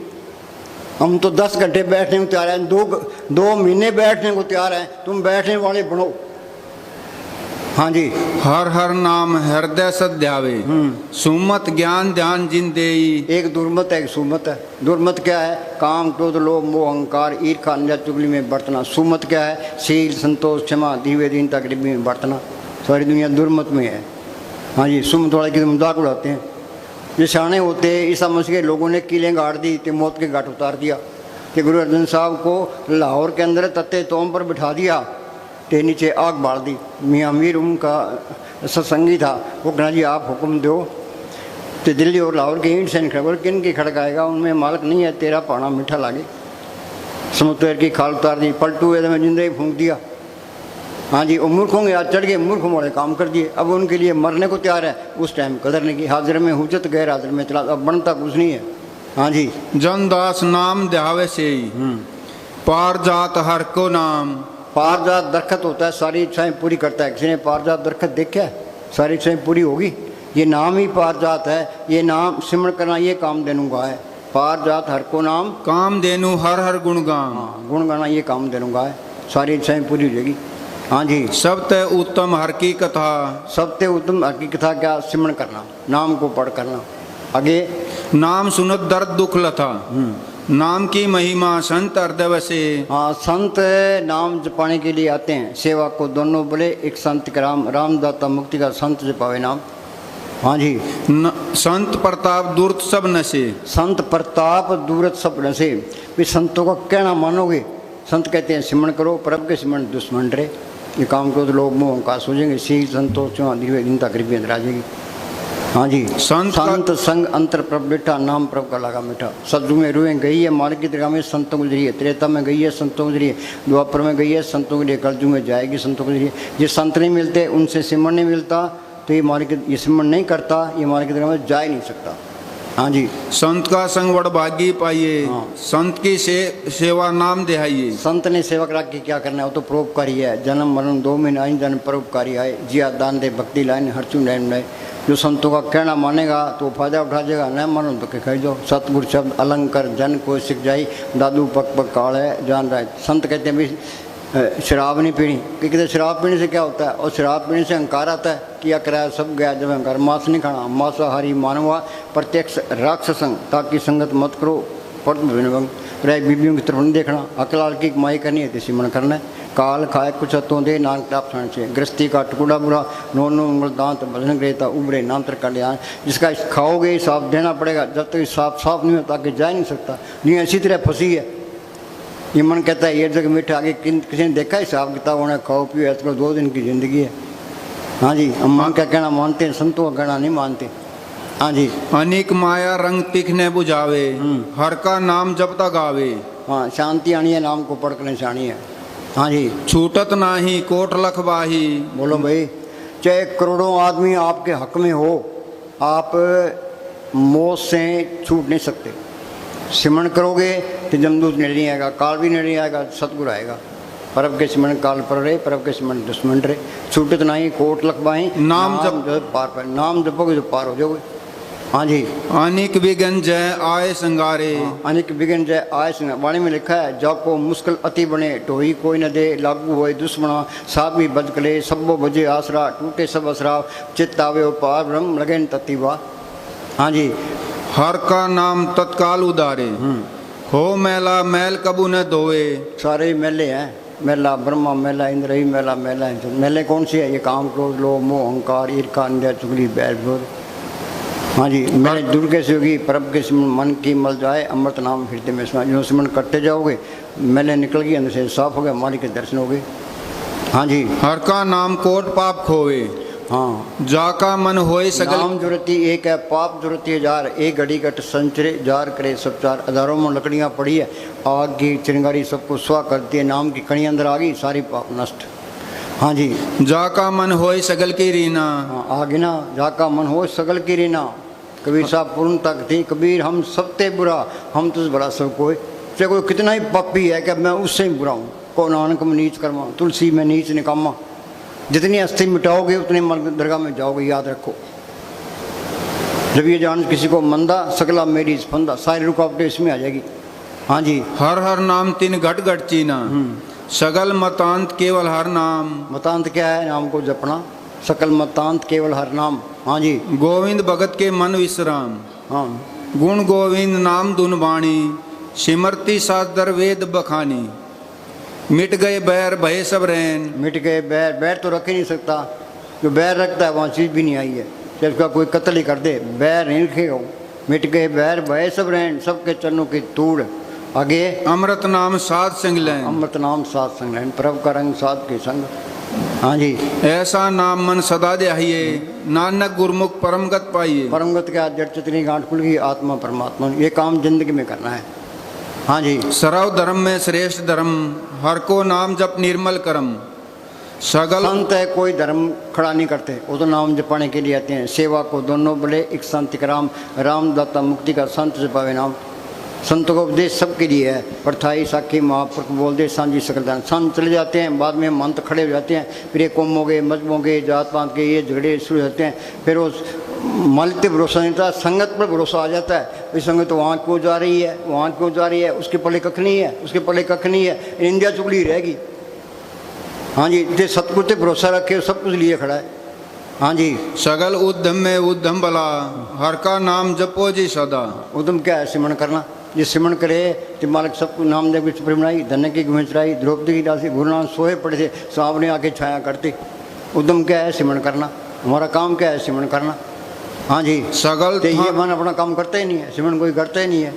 हम तो 10 घंटे बैठने को तैयार हैं, दो महीने बैठने को तैयार हैं, तुम बैठने वाले बनो। हाँ जी। हर हर नाम हृदय सध्यावे, सुमत ज्ञान ध्यान जिन देई। एक दुर्मत है, एक सुमत है। दुर्मत क्या है? काम क्रोध लोभ मोह अहंकार ईर्ष्या निंदा चुगली में बरतना। सुमत क्या है? शील संतोष क्षमा धीरे दीनता गरीबी में बरतना। सारी दुनिया दुर्मत में है। हाँ जी। सुमत वाले की मजाक उड़ाते हैं। ये सियाने होते ईसा मसीह के लोगों ने कीलें गाड़ दी तो मौत के घाट उतार दिया कि गुरु अर्जन साहब को लाहौर के अंदर तत्ते तोम पर बिठा दिया तो नीचे आग बाल दी। मियाँ मीर उनका सत्संगी था, वो कहना जी आप हुक्म दो तो दिल्ली और लाहौर के ईंट से निकल किन की खड़काएगा, उनमें मालक नहीं है, तेरा पाना मीठा लागे। समुद्र की खाल उतार दी, पलटू में जिंदगी फूंक दिया। हाँ जी। वो मूर्खों के हाथ चढ़ गए, मूर्खों वाले काम कर दिए। अब उनके लिए मरने को तैयार है, उस टाइम कदर नहीं की। हाजिर में हुज्जत गैर हाजिर में चला, अब बनता कुछ नहीं है। हाँ जी। जनदास नाम ध्यावे से पार जात हर को नाम। पारजात दरखत होता है, सारी इच्छाएं पूरी करता है। किसी ने पारजात दरखत देखा है? सारी इच्छाएं पूरी होगी। ये नाम ही पारजात है, ये नाम सिमरण करना, ये काम देनुगा है। पारजात हर को नाम काम देनु हर हर गुणगान। हाँ, गुण गाना ये काम देनुगा है, सारी इच्छाएं पूरी हो जाएगी। हाँ जी। सबते उत्तम हर की कथा। सबसे उत्तम हर की कथा क्या? सिमरण करना, नाम को पढ़ करना। आगे नाम सुनत दर्द दुख लथा, नाम की महिमा संत हृदय वसे। हाँ, संत नाम जपाने के लिए आते हैं। सेवा को दोनों बोले, एक संत के रामदाता मुक्ति का संत जपावे नाम। हाँ जी। संत प्रताप दूरत सब नशे। संत प्रताप दूरत सब नशे। भी संतों का कहना मानोगे? संत कहते हैं सिमरण करो, परब के सिमरण दुश्मन रे। ये काम करो तो लोग मोह का सोचेंगे, शील संतोष धीरे दिनता गरीबी अंदर आ जाएगी। हाँ जी। संत संग अंतर प्रभ बेटा, नाम प्रभ का लगा मीठा। सतयुग में रुए गई है, मालिक की दरगाह में संतों गुजरी है। त्रेता में गई है, संतों गुजरी है। द्वापर में गई है, संतों के लिए। कलयुग में जाएगी, संतों गुजरी है। ये संत नहीं मिलते, उनसे सिमरण नहीं मिलता, तो ये मालिक ये सिमरण नहीं करता, ये मालिक की दरगाह में जा ही नहीं सकता। हाँ जी। संत का संग वड़ भागी पाइए। हाँ। संत की सेवा नाम देहाइए। संत ने सेवक रख के क्या करना है? वो तो परोपकारी है। जन्म मरण 2 महीने आई जन्म परोपकारी आए। जिया दान दे भक्ति लाइन हर चू नैन में। जो संतों का कहना मानेगा तो फायदा उठा जाएगा, न मानो तो कह दो। सतगुरु शब्द अलंकर जन को सिख जाई, दादू पक पक काल है जान रहा है। संत कहते हैं भी शराब नहीं पीनी, क्योंकि शराब पीने से क्या होता है? और शराब पीने से अहंकार आता है। किया कराया सब गया जब अहंकार। मांस नहीं खाना, मांसाहारी मानवा प्रत्यक्ष राक्षसंग, ताकि संगत मत करो। पर रह बीबियों की तरफ नहीं देखना। अकलाल की कमाई करनी है तो सिमरण करना है। काल खाए कुछ हथों दे नानक टाप खाने से। गृहस्थी का टुकड़ा बुरा, नो उंगल दांत भजन ग्रेता उबरे नामतर कल्याण। जिसका खाओगे हिसाब देना पड़ेगा, जब तक हिसाब साफ नहीं होता आगे जा ही नहीं सकता। दुनिया इसी तरह फंसी है। ये मन कहता है ये जगह मीठा, आगे किसी ने देखा हिसाब किताब होना, खाओ पियो ऐसा 2 दिन की जिंदगी है। हाँ जी। हम मन का कहना मानते हैं, संतों का कहना नहीं मानते। हाँ जी। अनेक माया रंग तीखने बुझावे, हर का नाम जब तक आवे। हाँ, शांति आनी है, नाम को पढ़ कर आनी है। हाँ जी। छूटत नाही कोट लखबाही। बोलो भाई, चाहे करोड़ों आदमी आपके हक में हो, आप मौत से छूट नहीं सकते। सिमरण करोगे तो जमदूत नहीं आएगा, काल भी नहीं आएगा, सतगुरु आएगा। परब के सिमरण काल पर रहे, परब के सिमरण दुश्मन रहे। छूटत नहीं कोट लखबाही, नाम जप पार पर। नाम जपोगे तो पार हो जाओगे। हाँ जी। अनेक विघ्न जय आए संगारे। अनेक विघ्न जय आए संगारे। वाणी में लिखा है, जाको मुश्किल अति बने, ढोई कोई न दे, लागू होए दुश्मना, साबी बजकले, सबो बजे आसरा, टूटे सब असरा, चित्त आवे पार ब्रह्म लगेन तत्तीवा। हाँ जी। हर का नाम तत्काल उदारे, हो मैला मैल कबू न धोए। सारे मेले हैं, मेला ब्रह्मा मेला, इंद्र ही मेला मेला है। मेले कौन सी है? ये काम क्रोध लोभ मोह अहंकार ईर्ष्या निंदा चुगली बैर विरोध। हाँ जी। मेरे दुर्गे से होगी, परब के मन की मल जाए, अमृत नाम हृदय में सुना। जो सिमरण करते जाओगे, मेले निकल गई, अंदर से साफ हो गया, मालिक के दर्शन हो गए। हाँ जी। हर का नाम कोट पाप खोवे। हाँ। जाका मन होए सगल। नाम जुरती एक है, पाप जुरती 1000। एक घड़ी घट संचरे, जार करे सब चार। हजारों में लकड़ियाँ पड़ी है, आग की चिंगारी सबको स्वाह करती है। नाम की कड़ी अंदर आ गई, सारी पाप नष्ट। हाँ जी। जाका मन होए सगल की रीना। हाँ, आ गई ना। जाका मन हो सगल की रीना। कबीर साहब पूर्ण तक थी, कबीर हम सबसे बुरा हम तुझ बड़ा सब कोई, चाहे कोई कितना ही पापी है कि मैं उससे ही बुरा हूँ। को नानक में नीच कर्मा, तुलसी में नीच निकामा। जितनी अस्थि मिटाओगे उतने मन दरगाह में जाओगे, याद रखो। जब ये जान किसी को मंदा सकला मेरी फंदा, सारी रुकावटें इसमें आ जाएगी। हाँ जी। हर हर नाम तीन घट घट चीना, सगल मतांत केवल हर नाम। मतांत क्या है? नाम को जपना। सकल मतांत केवल हर नाम। हाँ जी। गोविंद भगत के मन विश्राम, हाँ। गुण गोविंद नाम धुन वाणी, सिमरती शास्त्र वेद बखानी। मिट गए बैर भय सब रैन। मिट गए बैर, बैर तो रख ही नहीं सकता। जो बैर रखता है वहाँ चीज़ भी नहीं आई है। जब उसका कोई कत्ल ही कर दे, बैर नहीं रखेगा। मिट गए बैर भय सब रैन, सबके चरणों की तूड़। आगे अमृत नाम साध संग लैन, अमृत नाम साध संग लैन, प्रभु का रंग साध के संग। हाँ जी। ऐसा नाम मन सदा ध्याइए, नानक गुरमुख परमगत पाइए। परमगत के जड़ चितनी गांठ खुल गई, आत्मा परमात्मा। ये काम जिंदगी में करना है। हाँ जी। सर्व धर्म में श्रेष्ठ धर्म, हर को नाम जप निर्मल करम। सगल संत है, कोई धर्म खड़ा नहीं करते, वो तो नाम जपाने के लिए आते हैं। सेवा को दोनों बोले, एक संत का राम, राम दाता मुक्ति का, संत जपावे नाम। संत का उपदेश सबके लिए है। परथाई साखी महापुरख बोल दे सांझी सकल दान। संत चले जाते हैं, बाद में मंत खड़े हो जाते हैं, फिर ये कौमों के मजहबों के जात पात के ये झगड़े शुरू होते हैं। फिर वो मालिक पे भरोसा नहीं था, संगत पर भरोसा आ जाता है। इस संगत तो वहाँ क्यों जा रही है, वहाँ क्यों जा रही है, उसके पल्ले कख नहीं है, उसके पल्ले कख नहीं है, इंडिया चुगली रहेगी। हाँ जी। जो सतगुरु पे भरोसा रखे सब कुछ लिए खड़ा है। हाँ जी। सगल उद्यम में उद्यम भला, हर का नाम जपो जी सदा। उद्यम क्या है? सिमरण करना। ये सिमरण करे तो मालिक सबको नाम दे कुछ बनाई, धन की गुण चढ़ाई, द्रौपदी की दासी, गुरु नानक सोए पड़े थे, सामने आके छाया करते। उद्यम क्या है? सिमरण करना। हमारा काम क्या है? सिमरण करना। हाँ जी। सगल तो ये मन अपना काम करता ही नहीं है, सिमरण कोई करता ही नहीं है।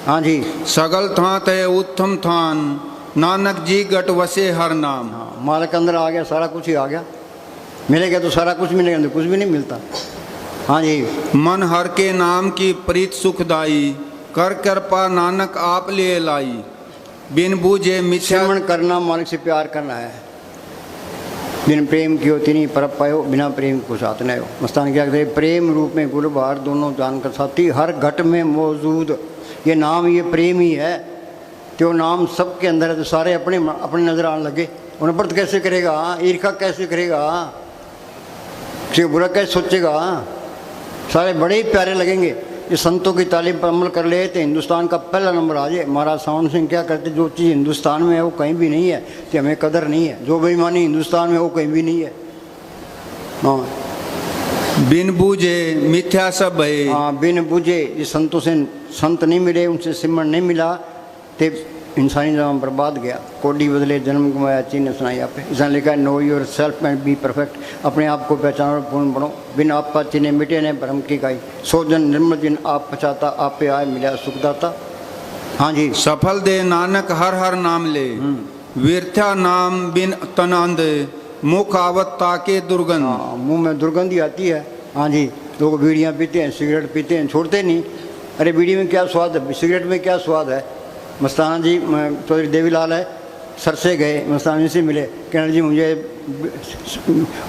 हाँ जी। सगल थात है उत्तम थान, नानक जी गट वसे हर नाम। हाँ, मालिक अंदर आ गया, सारा कुछ ही आ गया। मिलेगा तो सारा कुछ मिलेगा, तो कुछ भी नहीं मिलता। हाँ जी। मन हर के नाम की प्रीत सुखदाई, कर कृपा नानक आप ले लाई। बिन बूझे मिथ्या सिमरण करना, मालिक से प्यार करना है। बिन प्रेम की होती नहीं परप पायो, बिना प्रेम को साथ न हो। मस्तान क्या कहते हैं? प्रेम रूप में गुलबार दोनों जानकर साथी, हर घट में मौजूद। ये नाम, ये प्रेम ही है। तो नाम सबके अंदर है, तो सारे अपने अपने नजर आने लगे। उन्हें व्रत कैसे करेगा? ईर्खा कैसे करेगा? किसी बुरा कैसे सोचेगा? सारे बड़े ही प्यारे लगेंगे। ये संतों की तालीम पर अमल कर ले तो हिंदुस्तान का पहला नंबर आ जाए। महाराज सावन सिंह क्या करते? जो चीज़ हिंदुस्तान में है वो कहीं भी नहीं है, कि हमें कदर नहीं है। जो बेईमानी हिंदुस्तान में वो कहीं भी नहीं है। हाँ। बिन बूझे मिथ्या सब है। हाँ, बिन बूझे। ये संतों से संत नहीं मिले, उनसे सिमरण नहीं मिला तो इंसानी जन्म बर्बाद गया। कोडी बदले जन्म कमाया चीन ने सुनाई आप। इसने लिखा है know your self and be perfect. अपने आप को पहचानो और पूर्ण बनो। बिन आप पर चिन्हे मिटे ने भ्रम की गाई, सो जन निर्मल जिन आप पचाता, आप पे आए मिला सुखदाता। हाँ जी। सफल दे नानक हर हर नाम ले, व्यर्था नाम बिन तन अंध, मुख आवत ताके दुर्गंध। हाँ, मुँह में दुर्गंधी आती है। हाँ जी। लोग बीड़ियाँ पीते हैं, सिगरेट पीते हैं, छोड़ते नहीं। अरे बीड़ी में क्या स्वाद है, सिगरेट में क्या स्वाद है? मस्ताना जी चौधरी देवीलाल है, सर से गए, मस्ताना जी से मिले, कहना जी मुझे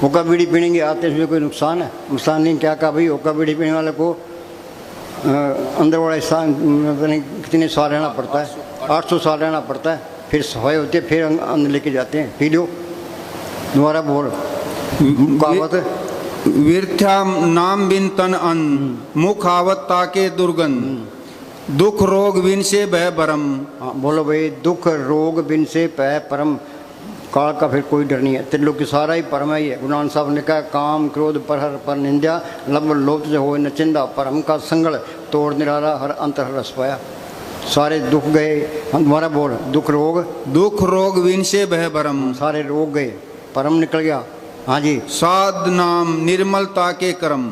हुक्का बीड़ी पीने की आते हैं, कोई नुकसान है? मस्ताना जी क्या कहा? भाई हुक्का बीड़ी पीने वाले को अंदर बड़ा कितने साल रहना पड़ता है? 800 साल रहना पड़ता है। फिर सफाई होती है, फिर अंदर लेके जाते हैं। P low. दोबारा बोल कहावत। व्यर्था नाम बिन तन अन्न, मुख आवत ताके दुर्गंध। दुख रोग बिन से भय परम। हाँ बोलो भाई। दुख रोग बिन से भय परम। काल का फिर कोई डर नहीं है। त्रिलोक की सारा ही परम ही है। गुरु नानक साहब ने कहा काम क्रोध पर हर पर निंदा, लब लोभ से हो नचिंदा, परम का संगल तोड़ निराला, हर अंतर हर रस पाया। सारे दुख गए। हम तुम्हारा बोल। दुख रोग बिन से भय परम। सारे रोग गए, परम निकल गया। हाँ जी। साध नाम निर्मलता के कर्म,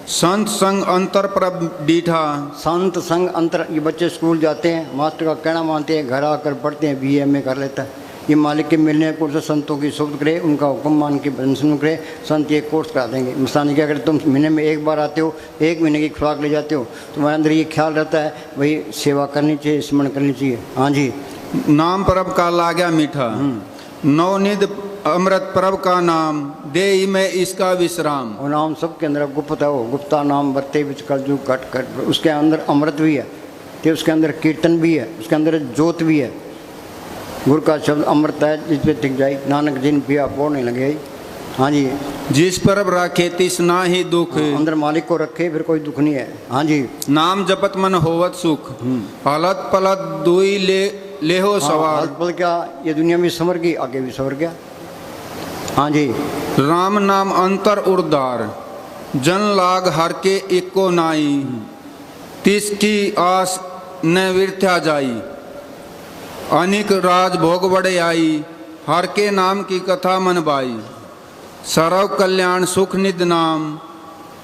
संत संग अंतर पर डीठा। संत संग अंतर। ये बच्चे स्कूल जाते हैं, मास्टर का कहना मानते हैं, घर आकर पढ़ते हैं, BA कर लेता है। ये मालिक के मिलने को से संतों की सुबह करे, उनका हुक्म मान के बंसन करे, संत ये कोर्स करा देंगे। मिसाल क्या करते? तुम महीने में एक बार आते हो, 1 महीने की खुराक ले जाते हो, तुम्हारे अंदर ये ख्याल रहता है भाई सेवा करनी चाहिए, स्मरण करनी चाहिए। हाँ जी। नाम परब का लाग्या मीठा, नवनिध अमृत प्रभ का नाम दे में इसका विश्राम। वो नाम सबके अंदर गुप्त है, वो गुप्ता नाम बत्ते बिच कलयुग कट कट, उसके अंदर अमृत भी है, तो उसके अंदर कीर्तन भी है, उसके अंदर ज्योत भी है। गुरु का शब्द अमृत है, जिस पे टिक जाए नानक जिन पिया बोलने लगे। हाँ जी, जिस पर राखे तिसना ही दुख, अंदर मालिक को रखे फिर कोई दुख नहीं है। हाँ जी, नाम जपत मन होवत सुख, हलत पलत दुई ले हो सवार। पल क्या ये दुनिया में संवर गई, आगे भी संवर गया। हाँ जी, राम नाम अंतर उर्दार, जन लाग हर के एको नाई, तिसकी आस न विरथ्या जाई, अनिक राज भोग बड़े आई, हर के नाम की कथा मन बाई। सरव कल्याण सुख निध नाम,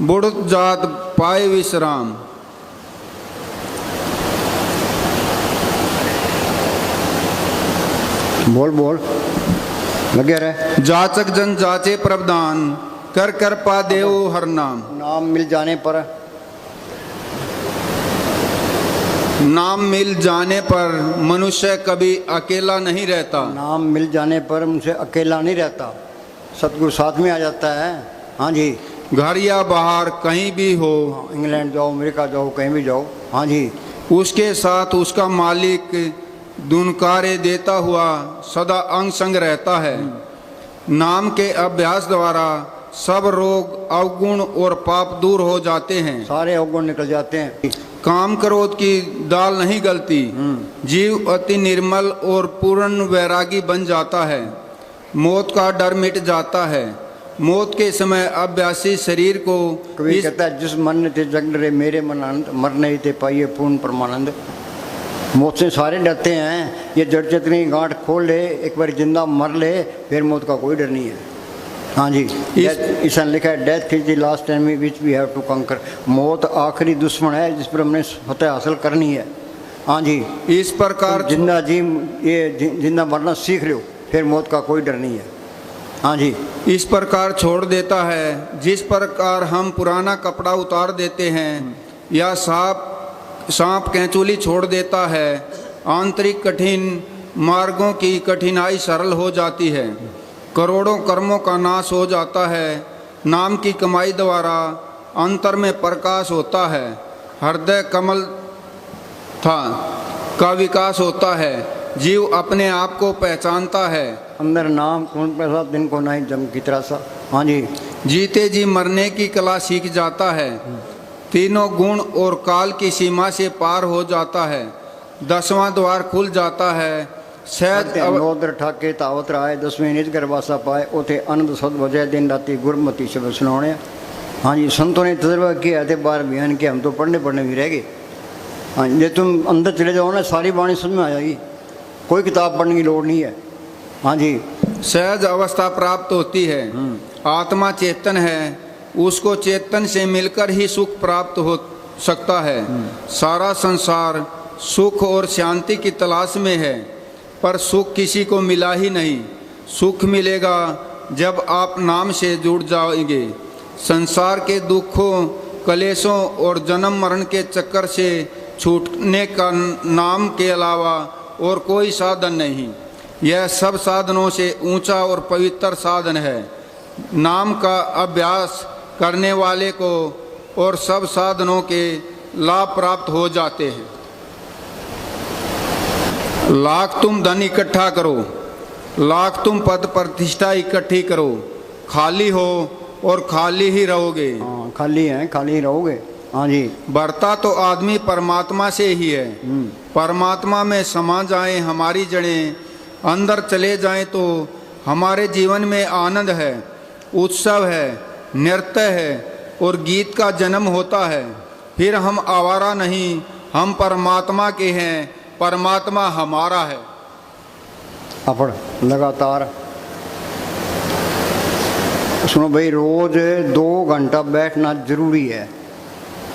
बुढ़ जात पाए विश्राम। बोल बोल लगे रहे। जाचक जन जाचे प्रभदान, कर कर पा देव हर नाम। नाम मिल जाने पर, नाम मिल जाने पर मनुष्य कभी अकेला नहीं रहता। नाम मिल जाने पर मुझसे अकेला नहीं रहता, सतगुरु साथ में आ जाता है। हाँ जी, घर या बाहर कहीं भी हो, इंग्लैंड जाओ, अमेरिका जाओ, कहीं भी जाओ। हाँ जी, उसके साथ उसका मालिक दुनकारे देता हुआ सदा अंग संग रहता है। नाम के अभ्यास द्वारा सब रोग अवगुण और पाप दूर हो जाते हैं, सारे अवगुण निकल जाते हैं। काम क्रोध की दाल नहीं गलती, जीव अति निर्मल और पूर्ण वैरागी बन जाता है। मौत का डर मिट जाता है। मौत के समय अभ्यासी शरीर को कभी कहता है जिस मन ने थे जग डरे मेरे मन आनंद, मर नहीं थे पाइए पूर्ण परमानंद। मौत से सारे डरते हैं, ये जड़ चेतनी गांठ खोल ले, एक बार जिंदा मर ले, फिर मौत का कोई डर नहीं है। हाँ जी, ईसा ने लिखा है death is the last enemy which we have to conquer. मौत आखिरी दुश्मन है जिस पर हमने फतेह हासिल करनी है। हाँ जी, इस प्रकार जिंदा जी ये जिंदा मरना सीख लो, फिर मौत का कोई डर नहीं है। हाँ जी, इस प्रकार छोड़ देता है जिस प्रकार हम पुराना कपड़ा उतार देते हैं या सांप कैंचुली छोड़ देता है। आंतरिक कठिन मार्गों की कठिनाई सरल हो जाती है, करोड़ों कर्मों का नाश हो जाता है। नाम की कमाई द्वारा अंतर में प्रकाश होता है, हृदय कमल था का विकास होता है, जीव अपने आप को पहचानता है। अंदर नाम कौन पैसा दिन को नहीं जम की तरह सा। हाँ जी, जीते जी मरने की कला सीख जाता है, तीनों गुण और काल की सीमा से पार हो जाता है, 10वां द्वार खुल जाता है। सहज नोदर ठाके तावत राय 10वें निज गर्भासा पाए, उथे आनंद सद वजह दिन राती गुरमती शब्द सुनाने। हाँ जी, संतों ने तजर्बा किया थे बार बयान के, हम तो पढ़ने भी रह गए। हाँ, ये तुम अंदर चले जाओ ना, सारी वाणी समझ में आ जाएगी, कोई किताब पढ़ने की लोड़ नहीं है। हाँ जी, सहज अवस्था प्राप्त होती है। आत्मा चेतन है, उसको चेतन से मिलकर ही सुख प्राप्त हो सकता है। सारा संसार सुख और शांति की तलाश में है, पर सुख किसी को मिला ही नहीं। सुख मिलेगा जब आप नाम से जुड़ जाएंगे। संसार के दुखों, कलेशों और जन्म मरण के चक्कर से छूटने का नाम के अलावा और कोई साधन नहीं। यह सब साधनों से ऊंचा और पवित्र साधन है। नाम का अभ्यास करने वाले को और सब साधनों के लाभ प्राप्त हो जाते हैं। लाख तुम धन इकट्ठा करो, लाख तुम पद प्रतिष्ठा इकट्ठी करो, खाली हो और खाली ही रहोगे। हाँ, खाली हैं, खाली ही रहोगे। हाँ जी, बढ़ता तो आदमी परमात्मा से ही है। परमात्मा में समा जाएं हमारी जड़ें, अंदर चले जाएं तो हमारे जीवन में आनंद है, उत्सव है, नृत्य है और गीत का जन्म होता है। फिर हम आवारा नहीं, हम परमात्मा के हैं, परमात्मा हमारा है। अपड़ लगातार सुनो भाई, रोज 2 घंटा बैठना जरूरी है,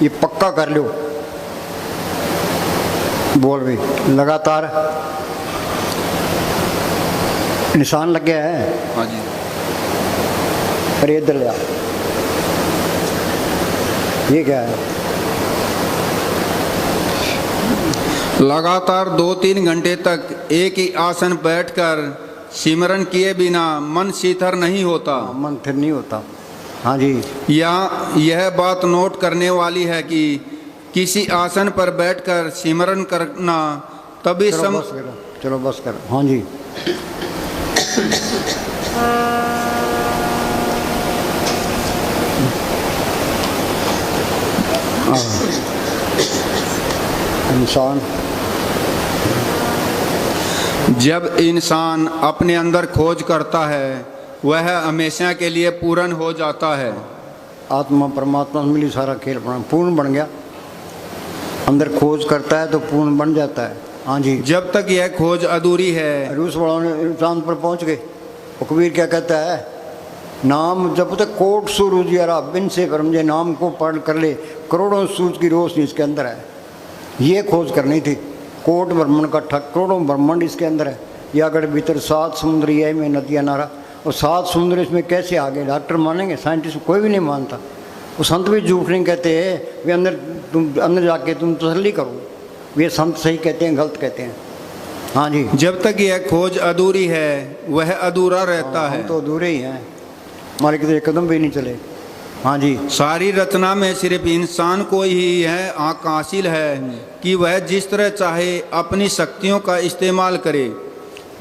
ये पक्का कर लो। बोल भाई, लगातार निशान लग गया है। हाँ जी, अरे इधर ले आ, ये क्या है? लगातार 2-3 घंटे तक एक ही आसन बैठकर सिमरन किए बिना मन शीतल नहीं होता। मन फिर नहीं होता। हाँ जी। यह बात नोट करने वाली है कि किसी आसन पर बैठकर सिमरन करना तभी चलो बस करो। हाँ जी। इंसान जब इंसान अपने अंदर खोज करता है वह हमेशा के लिए पूर्ण हो जाता है। आत्मा परमात्मा से मिली, सारा खेल पूर्ण बन गया। अंदर खोज करता है तो पूर्ण बन जाता है। हाँ जी। जब तक यह खोज अधूरी है, रूस वालों ने चांद पर पहुंच गए। कबीर क्या कहता है, नाम जब तक कोट सूरज यारा बिन से परमजे, नाम को पढ़ कर ले करोड़ों सूरज की रोशनी इसके अंदर है। ये खोज करनी थी। कोट ब्रह्मंड का ठक करोड़ों ब्रह्मंड इसके अंदर है। या अगर भीतर 7 समुद्र है में नदियाँ नारा, और 7 समुद्र इसमें कैसे आ गए? डॉक्टर मानेंगे, साइंटिस्ट कोई भी नहीं मानता। वो संत भी झूठ नहीं कहते हैं, वे अंदर जाके तुम तसल्ली करो। वे संत सही कहते हैं, गलत कहते हैं। हाँ जी। जब तक यह खोज अधूरी है वह अधूरा रहता है। हम तो अधूरे ही हैं, हमारे किसी कदम भी नहीं चले। हाँ जी। सारी रचना में सिर्फ इंसान को ही यह आँख हासिल है कि वह जिस तरह चाहे अपनी शक्तियों का इस्तेमाल करे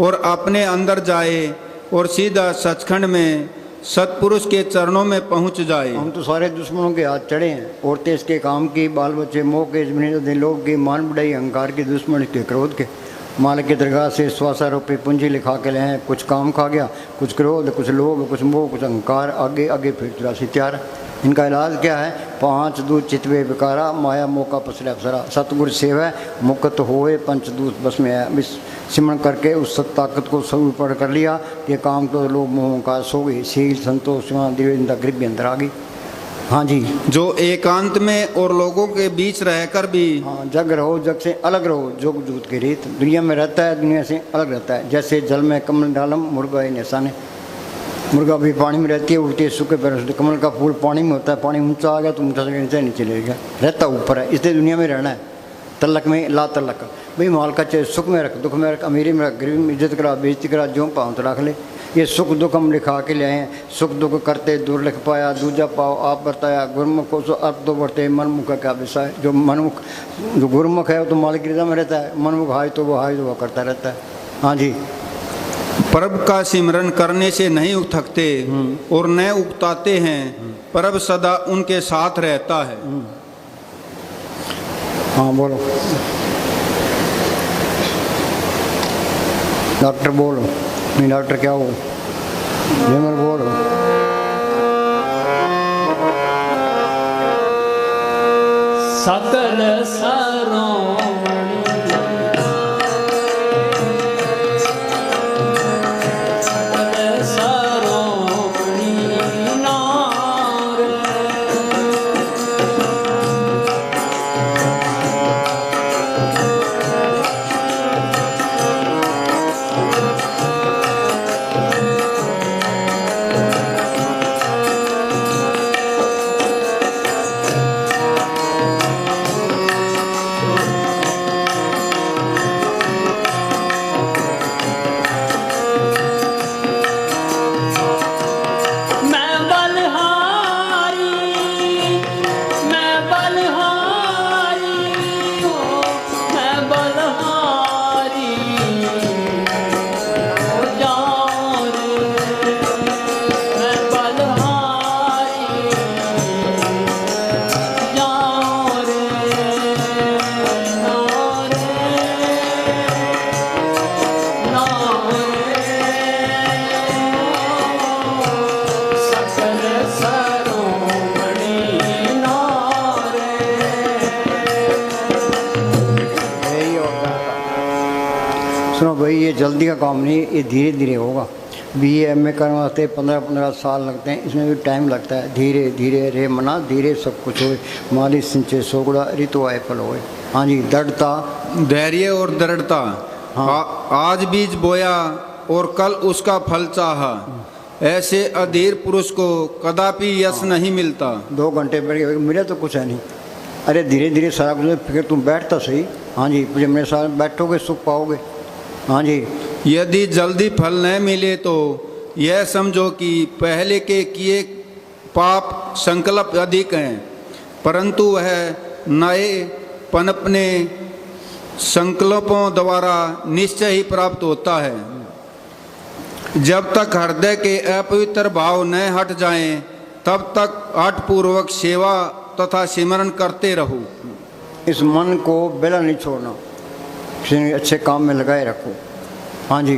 और अपने अंदर जाए और सीधा सचखंड में सतपुरुष के चरणों में पहुंच जाए। हम तो सारे दुश्मनों के हाथ चढ़े हैं। औरतें इसके काम की, बाल बच्चे मोह के, जमीन लोग की, मान बढ़ाई अहंकार की, दुश्मन के क्रोध के। मालिक की दरगाह से 100 रुपये पूंजी लिखा के लाए हैं। कुछ काम खा गया, कुछ क्रोध, कुछ लोभ, कुछ मोह, कुछ अहंकार, आगे आगे फिर 83 त्यार। इनका इलाज क्या है? 5 दूत चितवे विकारा, माया मौका पसरे अफसरा। सतगुरु सेवा मुक्त होए, पंचदूत बस में है। सिमरन करके उस सत ताकत को सब ऊपर कर लिया। ये काम तो लोग मोह का सो गई, शील संतोष दिव्यता गरीब भी अंदर आ गई। हाँ जी। जो एकांत में और लोगों के बीच रहकर भी, हाँ, जग रहो, जग से अलग रहो, जोग जूत की रीत। दुनिया में रहता है, दुनिया से अलग रहता है। जैसे जल में कमल डालम, मुर्गा निशाने। मुर्गा भी पानी में रहती है, उल्टी सूखे पैर। कमल का फूल पानी में होता है, पानी ऊंचा आ गया तो ऊंचा से नीचे नहीं चलेगा, रहता ऊपर है। इसलिए दुनिया में रहना है। तलक में ला तलक भाई, माल का चाहे सुख में रख, दुख में रख, अमीरी में रख, गरीबी में इज्जत करा, बेइज्जती करा, जो पाँव तो रख ले। ये सुख दुख हम लिखा के ले आए। सुख दुख करते दूर लिख पाया, दूजा पाओ आप बताया। गुरमुख को सो अर्थ तो बढ़ते, मनमुख का क्या विषय है? जो मनमुख, जो गुरमुख है वो तो मालिक की रजा में रहता है। मनमुख हाय तो वो करता रहता है। हाँ जी। प्रभु का सिमरन करने से नहीं उठकते और न उकताते हैं, प्रभु सदा उनके साथ रहता है। हाँ बोलो डॉक्टर, बोलो। नहीं डॉक्टर क्या हो, जेमर बोलो। सकल सरोमणि सकल सरोमणि नारे। सुनो भाई, ये जल्दी का काम नहीं, ये धीरे धीरे होगा। BA MA करने वास्ते 15-15 साल लगते हैं, इसमें भी टाइम लगता है। धीरे धीरे रे मना धीरे सब कुछ होए, माली सिंचे सोगड़ा ऋतु आए फल होए। हाँ जी। दृढ़ता, धैर्य और दृढ़ता। हाँ। आज बीज बोया और कल उसका फल चाहा, ऐसे अधीर पुरुष को कदापि यश नहीं मिलता। 2 घंटे बैठ के मिले तो कुछ है नहीं। अरे धीरे धीरे सारा कुछ, फिर तुम बैठता सही। हाँ जी। जब मेरे साथ बैठोगे सुख पाओगे। हाँ जी। यदि जल्दी फल न मिले तो यह समझो कि पहले के किए पाप संकल्प अधिक हैं, परंतु वह नए पनपने संकल्पों द्वारा निश्चय ही प्राप्त होता है। जब तक हृदय के अपवित्र भाव न हट जाएं, तब तक हठपूर्वक सेवा तथा सिमरन करते रहो। इस मन को बेला नहीं छोड़ना, किसी अच्छे काम में लगाए रखो। हाँ जी।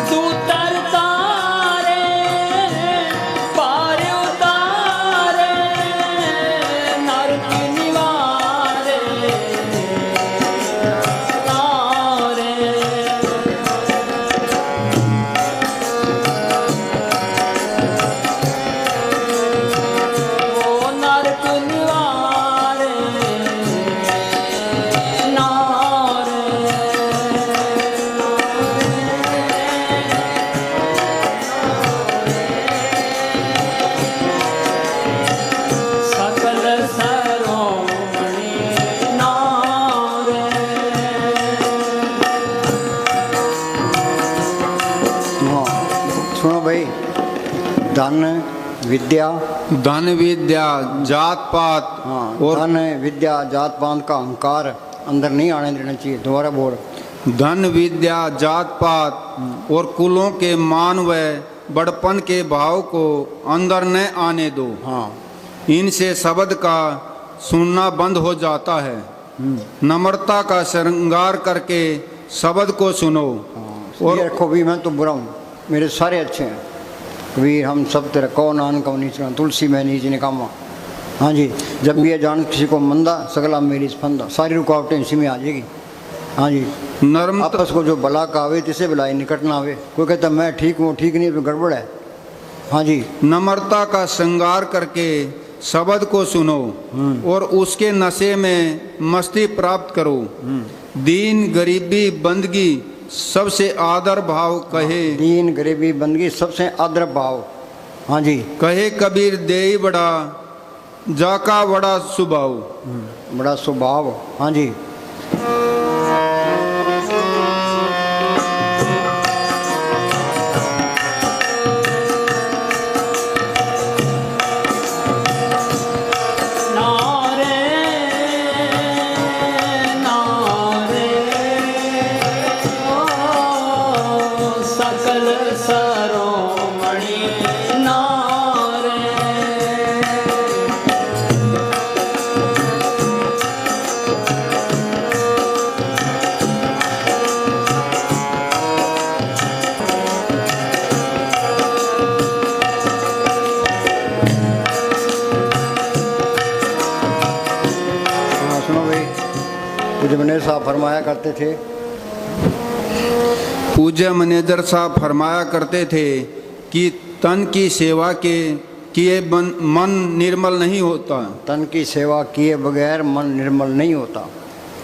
दूतर तारे पार उतारे नरक निवारे तारे ओ नरक निवारे सकल सरोमणि नारे। हाँ सुनो भाई, धन विद्या, धन विद्या जात पात हाँ और धन विद्या जात पात का अहंकार अंदर नहीं आने देना चाहिए। दोबारा बोल। धन विद्या जात पात और कुलों के मान व बड़पन के भाव को अंदर न आने दो। हाँ इनसे शब्द का सुनना बंद हो जाता है। नम्रता का श्रृंगार करके शब्द को सुनो। और रखो भी, मैं तो बुरा हूँ, मेरे सारे अच्छे हैं। कबीर हम सब तेरा कौ नानक कौ नीच, तुलसी मैं नीच निकामा। हाँ जी। जब भी ये जान किसी को मंदा, सगला मेरी स्पंदा, सारी रुकावटें इसी में आ जाएगी। हाँ जी। नर्म आपस को जो भला का आवे तिसे भलाई निकट ना आवे। कोई कहता मैं ठीक हूँ, ठीक नहीं तो गड़बड़ है। हाँ जी। नम्रता का श्रृंगार करके शब्द को सुनो और उसके नशे में मस्ती प्राप्त करो। दीन गरीबी बंदगी सबसे आदर भाव कहे। दीन गरीबी बंदगी सबसे आदर भाव। हाँ जी। कहे कबीर देई बड़ा जाका बड़ा सुभाव। बड़ा स्वभाव। हाँ जी। नारे नारे ओ सकल सरोमणि नारे। हाँ सुनो भाई, पूज्य मैनेजर साहब फरमाया करते थे, पूज्य मैनेजर साहब फरमाया करते थे कि तन की सेवा के किए मन निर्मल नहीं होता। तन की सेवा किए बगैर मन निर्मल नहीं होता।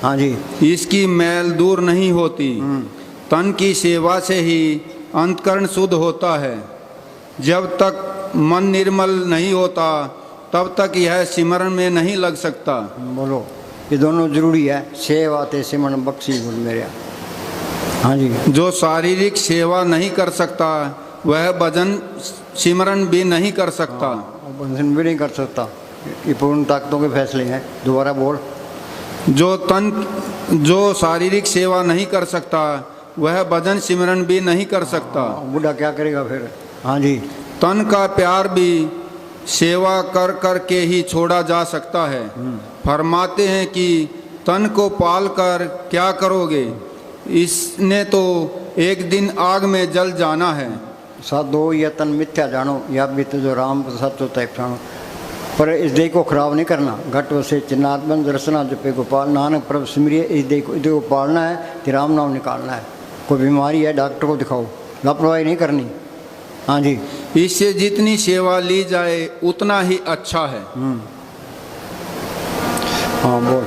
हाँ जी। इसकी मैल दूर नहीं होती। तन की सेवा से ही अंतकरण शुद्ध होता है। जब तक मन निर्मल नहीं होता तब तक यह सिमरन में नहीं लग सकता। बोलो, ये दोनों जरूरी है। सेवा ते सिमरन बख्शी गुण मेरे। हाँ जी। जो शारीरिक सेवा नहीं कर सकता वह भजन सिमरन भी नहीं कर सकता। और बंधन भी नहीं कर सकता। ये पूर्ण ताकतों के फैसले हैं। दोबारा बोल। जो शारीरिक सेवा नहीं कर सकता वह भजन सिमरन भी नहीं कर सकता। बूढ़ा क्या करेगा फिर। हाँ जी। तन का प्यार भी सेवा कर कर के ही छोड़ा जा सकता है। फरमाते हैं कि तन को पाल कर क्या करोगे, इसने तो एक दिन आग में जल जाना है। साधो या तन मिथ्या जानो, या बीत जो राम सच होता है प्राणो। पर इस देह को खराब नहीं करना। घट वसे चिन्नात्मन दर्शना जपे गोपाल, नानक प्रभु सिमरिए। इस देह को पालना है कि राम नाम निकालना है। कोई बीमारी है डॉक्टर को दिखाओ, लापरवाही नहीं करनी। हाँ जी। इससे जितनी सेवा ली जाए उतना ही अच्छा है। हाँ बोल।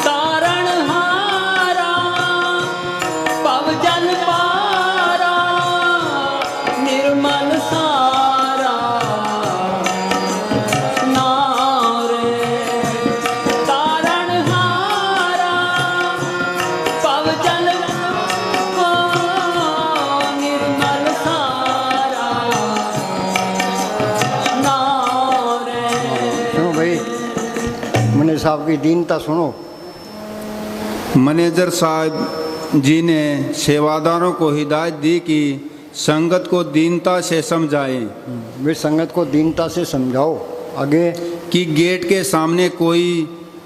तारणहारा पवजन पारा निर्मल सारा नारे। तारणहारा पवजन को निर्मल सारा नारे। सुनो भाई, मैंने साहब की दीनता सुनो। मैनेजर साहब जी ने सेवादारों को हिदायत दी कि संगत को दीनता से समझाएं वे संगत को दीनता से समझाओ। आगे कि गेट के सामने कोई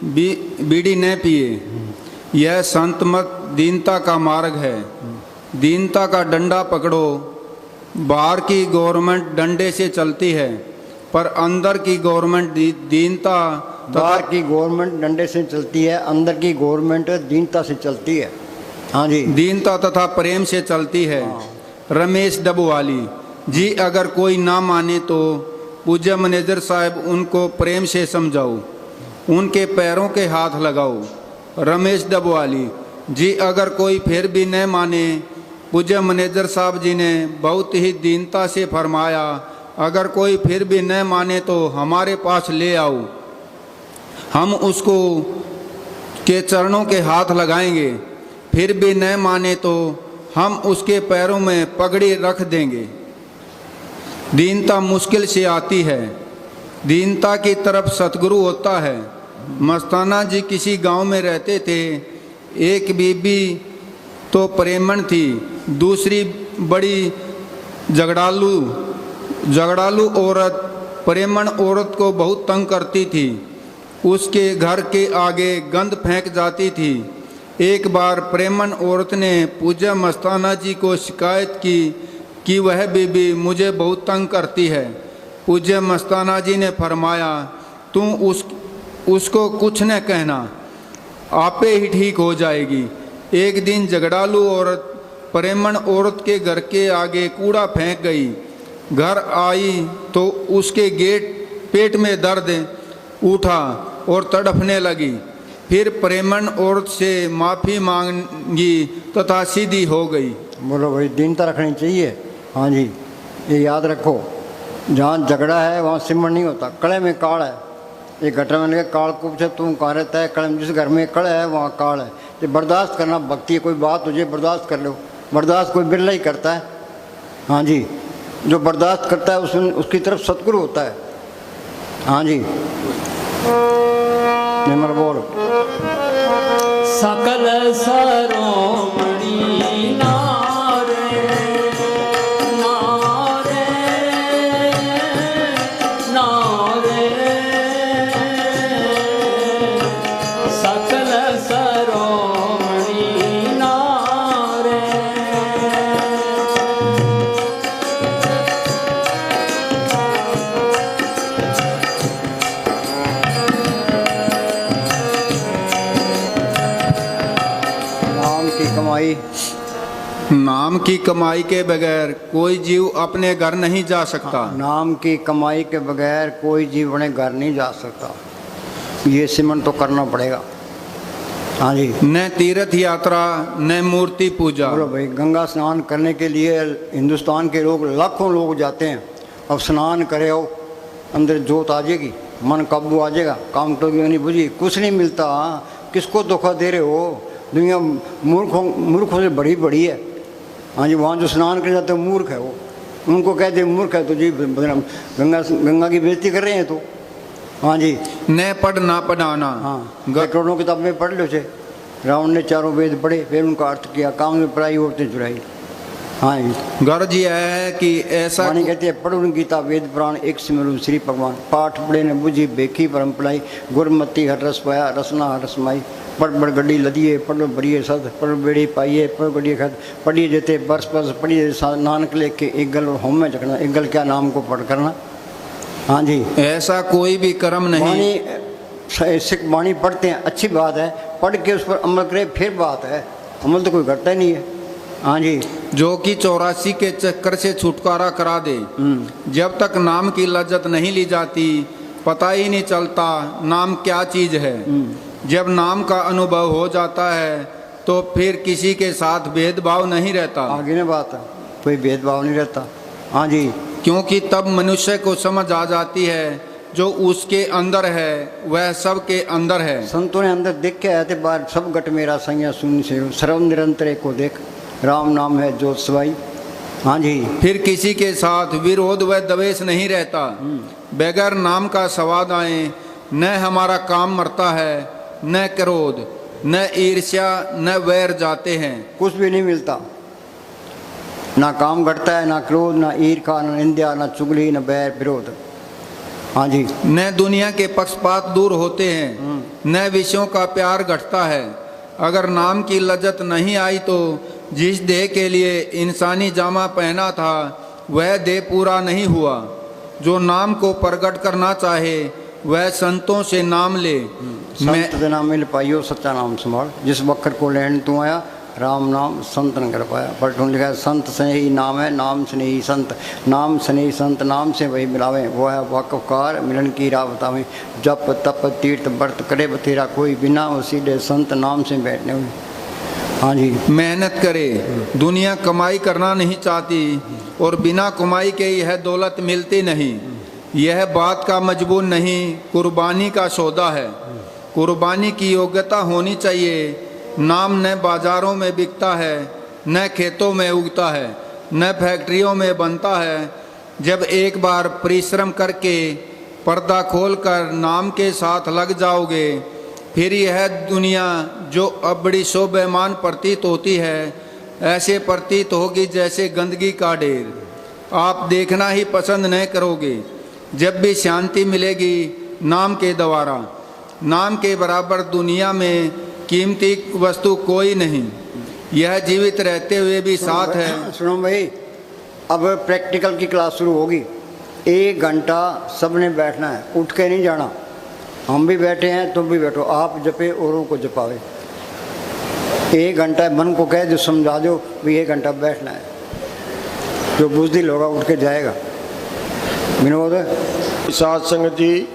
बीड़ी न पिए। यह संत मत दीनता का मार्ग है। दीनता का डंडा पकड़ो। बाहर की गवर्नमेंट डंडे से चलती है, पर अंदर की गवर्नमेंट दीनता बाहर की गवर्नमेंट डंडे से चलती है, अंदर की गवर्नमेंट दीनता से चलती है। हाँ जी, दीनता तथा प्रेम से चलती है। रमेश डबवाली जी, अगर कोई ना माने तो पूज्य मैनेजर साहब उनको प्रेम से समझाओ, उनके पैरों के हाथ लगाओ। रमेश डबवाली जी, अगर कोई फिर भी न माने, पूज्य मैनेजर साहब जी ने बहुत ही दीनता से फरमाया, अगर कोई फिर भी न माने तो हमारे पास ले आओ, हम उसको के चरणों के हाथ लगाएंगे। फिर भी न माने तो हम उसके पैरों में पगड़ी रख देंगे। दीनता मुश्किल से आती है, दीनता की तरफ सतगुरु होता है। मस्ताना जी किसी गांव में रहते थे। एक बीबी तो प्रेमण थी, दूसरी बड़ी झगड़ालू औरत प्रेमण औरत को बहुत तंग करती थी। उसके घर के आगे गंद फेंक जाती थी। एक बार प्रेमन औरत ने पूज्य मस्ताना जी को शिकायत की कि वह बीबी मुझे बहुत तंग करती है। पूज्य मस्ताना जी ने फरमाया, तुम उसको कुछ न कहना, आपे ही ठीक हो जाएगी। एक दिन झगड़ालू औरत प्रेमन औरत के घर के आगे कूड़ा फेंक गई। घर आई तो उसके पेट में दर्द उठा और तड़फने लगी। फिर प्रेमन औरत से माफ़ी मांगी तथा सीधी हो गई। बोलो भाई, दीनता रखनी चाहिए। हाँ जी, ये याद रखो, जहाँ झगड़ा है वहाँ सिमरण नहीं होता। कड़े में काल है। ये घटना में लगे काल को पूछे तुम कहाँ रहता है, कड़े में जिस घर में कड़ा है वहाँ काल है। ये बर्दाश्त करना भक्ति है। कोई बात तुझे बर्दाश्त कर लो। बर्दाश्त कोई बिरला ही करता है। हाँ जी, जो बर्दाश्त करता है उसकी तरफ सतगुरु होता है। हाँ जी, निमर बोल। सकल सरोमणि नारे नारे नारे। सकल सरोमणि नारे। नाम की कमाई के बगैर कोई जीव अपने घर नहीं जा सकता। नाम की कमाई के बगैर कोई जीव अपने घर नहीं जा सकता। ये सिमरन तो करना पड़ेगा। हाँ जी, न तीर्थ यात्रा न मूर्ति पूजा। बोलो भाई, गंगा स्नान करने के लिए हिंदुस्तान के लोग लाखों लोग जाते हैं। अब स्नान करे हो, अंदर जोत आ जाएगी, मन काबू आ जाएगा, काम तो नहीं बुझी, कुछ नहीं मिलता। किसको धोखा दे रहे हो? दुनिया मूर्खों से बड़ी है। हाँ जी, वहाँ जो स्नान कर जाते हैं मूर्ख है वो। उनको कहते हैं मूर्ख है तो जी गंगा की बेइज्जती कर रहे हैं। तो हाँ जी, न पढ़ ना पढ़ाना। हाँ, करोड़ों किताब में पढ़ लो थे। रावण ने चारों वेद पढ़े, फिर उनका अर्थ किया, काम में पढ़ाई औरतें चुराई। हाँ जी। गर्ज यह है कि ऐसा वाणी कहती है पढ़ो गीता वेद पुराण एक सिमरु श्री भगवान, पाठ पढ़े ने बुझी बेखी परम पलाई, गुरमति हर रस पाया रसना हर रसमाई, पढ़ बड़ गड्डी लदिए पढ़ो बड़िए सद, पढ़ बेड़ी पाइए पढ़ गड्डी खद, पढ़िए जेते बरस बरस पढ़िए नानक लेख के एक गल होम में झकना, एक गल क्या नाम को पढ़ करना। हाँ जी। ऐसा कोई भी कर्म नहीं। वाणी सिख वाणी पढ़ते हैं अच्छी बात है, पढ़ के उस पर अमल करे फिर बात है, अमल तो कोई घटता ही नहीं है। हाँ जी। जो कि 84 के चक्कर से छुटकारा करा दे। जब तक नाम की लज्जत नहीं ली जाती पता ही नहीं चलता नाम क्या चीज है। जब नाम का अनुभव हो जाता है तो फिर किसी के साथ भेदभाव नहीं रहता। आगे ने बात है, कोई भेदभाव नहीं रहता। हाँ जी। क्योंकि तब मनुष्य को समझ आ जाती है जो उसके अंदर है वह सब के अंदर है। संतों ने अंदर देख के आए थे बाहर, सब गट मेरा संज्ञा शून्य से सर्व निरंतर को देख, राम नाम है ज्योत सवाई। हाँ जी। फिर किसी के साथ विरोध व द्वेष नहीं रहता। बगैर नाम का स्वाद आए न हमारा काम मरता है, न क्रोध न ईर्ष्या न वैर जाते हैं। कुछ भी नहीं मिलता, ना काम घटता है, ना क्रोध, ना ईर्ष्या, ना निंदा, ना चुगली, ना बैर विरोध। हाँ जी। न दुनिया के पक्षपात दूर होते हैं, न विषयों का प्यार घटता है। अगर नाम की लज्जत नहीं आई तो जिस देह के लिए इंसानी जामा पहना था वह देह पूरा नहीं हुआ। जो नाम को प्रकट करना चाहे वह संतों से नाम ले। संत दे नाम मिल पाइयो सच्चा नाम संभाल, जिस वक्र को लैंड तू आया राम नाम संत न कर पाया। पर लिखा है संत से ही नाम है, नाम से नहीं संत, नाम से नहीं संत, नाम से वही मिलावे। वो है वाकफकार मिलन की राह बतावे, जप तप तीर्थ व्रत करे बतेरा कोई, बिना उसीले संत नाम से बैठने हुए। हाँ जी। मेहनत करे, दुनिया कमाई करना नहीं चाहती और बिना कमाई के यह दौलत मिलती नहीं। यह बात का मजबूर नहीं, कुर्बानी का सौदा है। कुर्बानी की योग्यता होनी चाहिए। नाम न बाजारों में बिकता है, न खेतों में उगता है, न फैक्ट्रियों में बनता है। जब एक बार परिश्रम करके पर्दा खोलकर नाम के साथ लग जाओगे फिर यह दुनिया जो अब बड़ी शोभेमान प्रतीत होती है ऐसे प्रतीत होगी जैसे गंदगी का ढेर। आप देखना ही पसंद नहीं करोगे। जब भी शांति मिलेगी नाम के द्वारा, नाम के बराबर दुनिया में कीमती वस्तु कोई नहीं। यह जीवित रहते हुए भी साथ है। सुनो भाई, अब प्रैक्टिकल की क्लास शुरू होगी। 1 घंटा सबने बैठना है, उठ के नहीं जाना। हम भी बैठे हैं, तुम भी बैठो, आप जपे औरों को जपावे। 1 घंटा मन को कह जो समझा दो भी 1 घंटा बैठना है। जो बुजदिल होगा उठ के जाएगा। विनोद सात संगत जी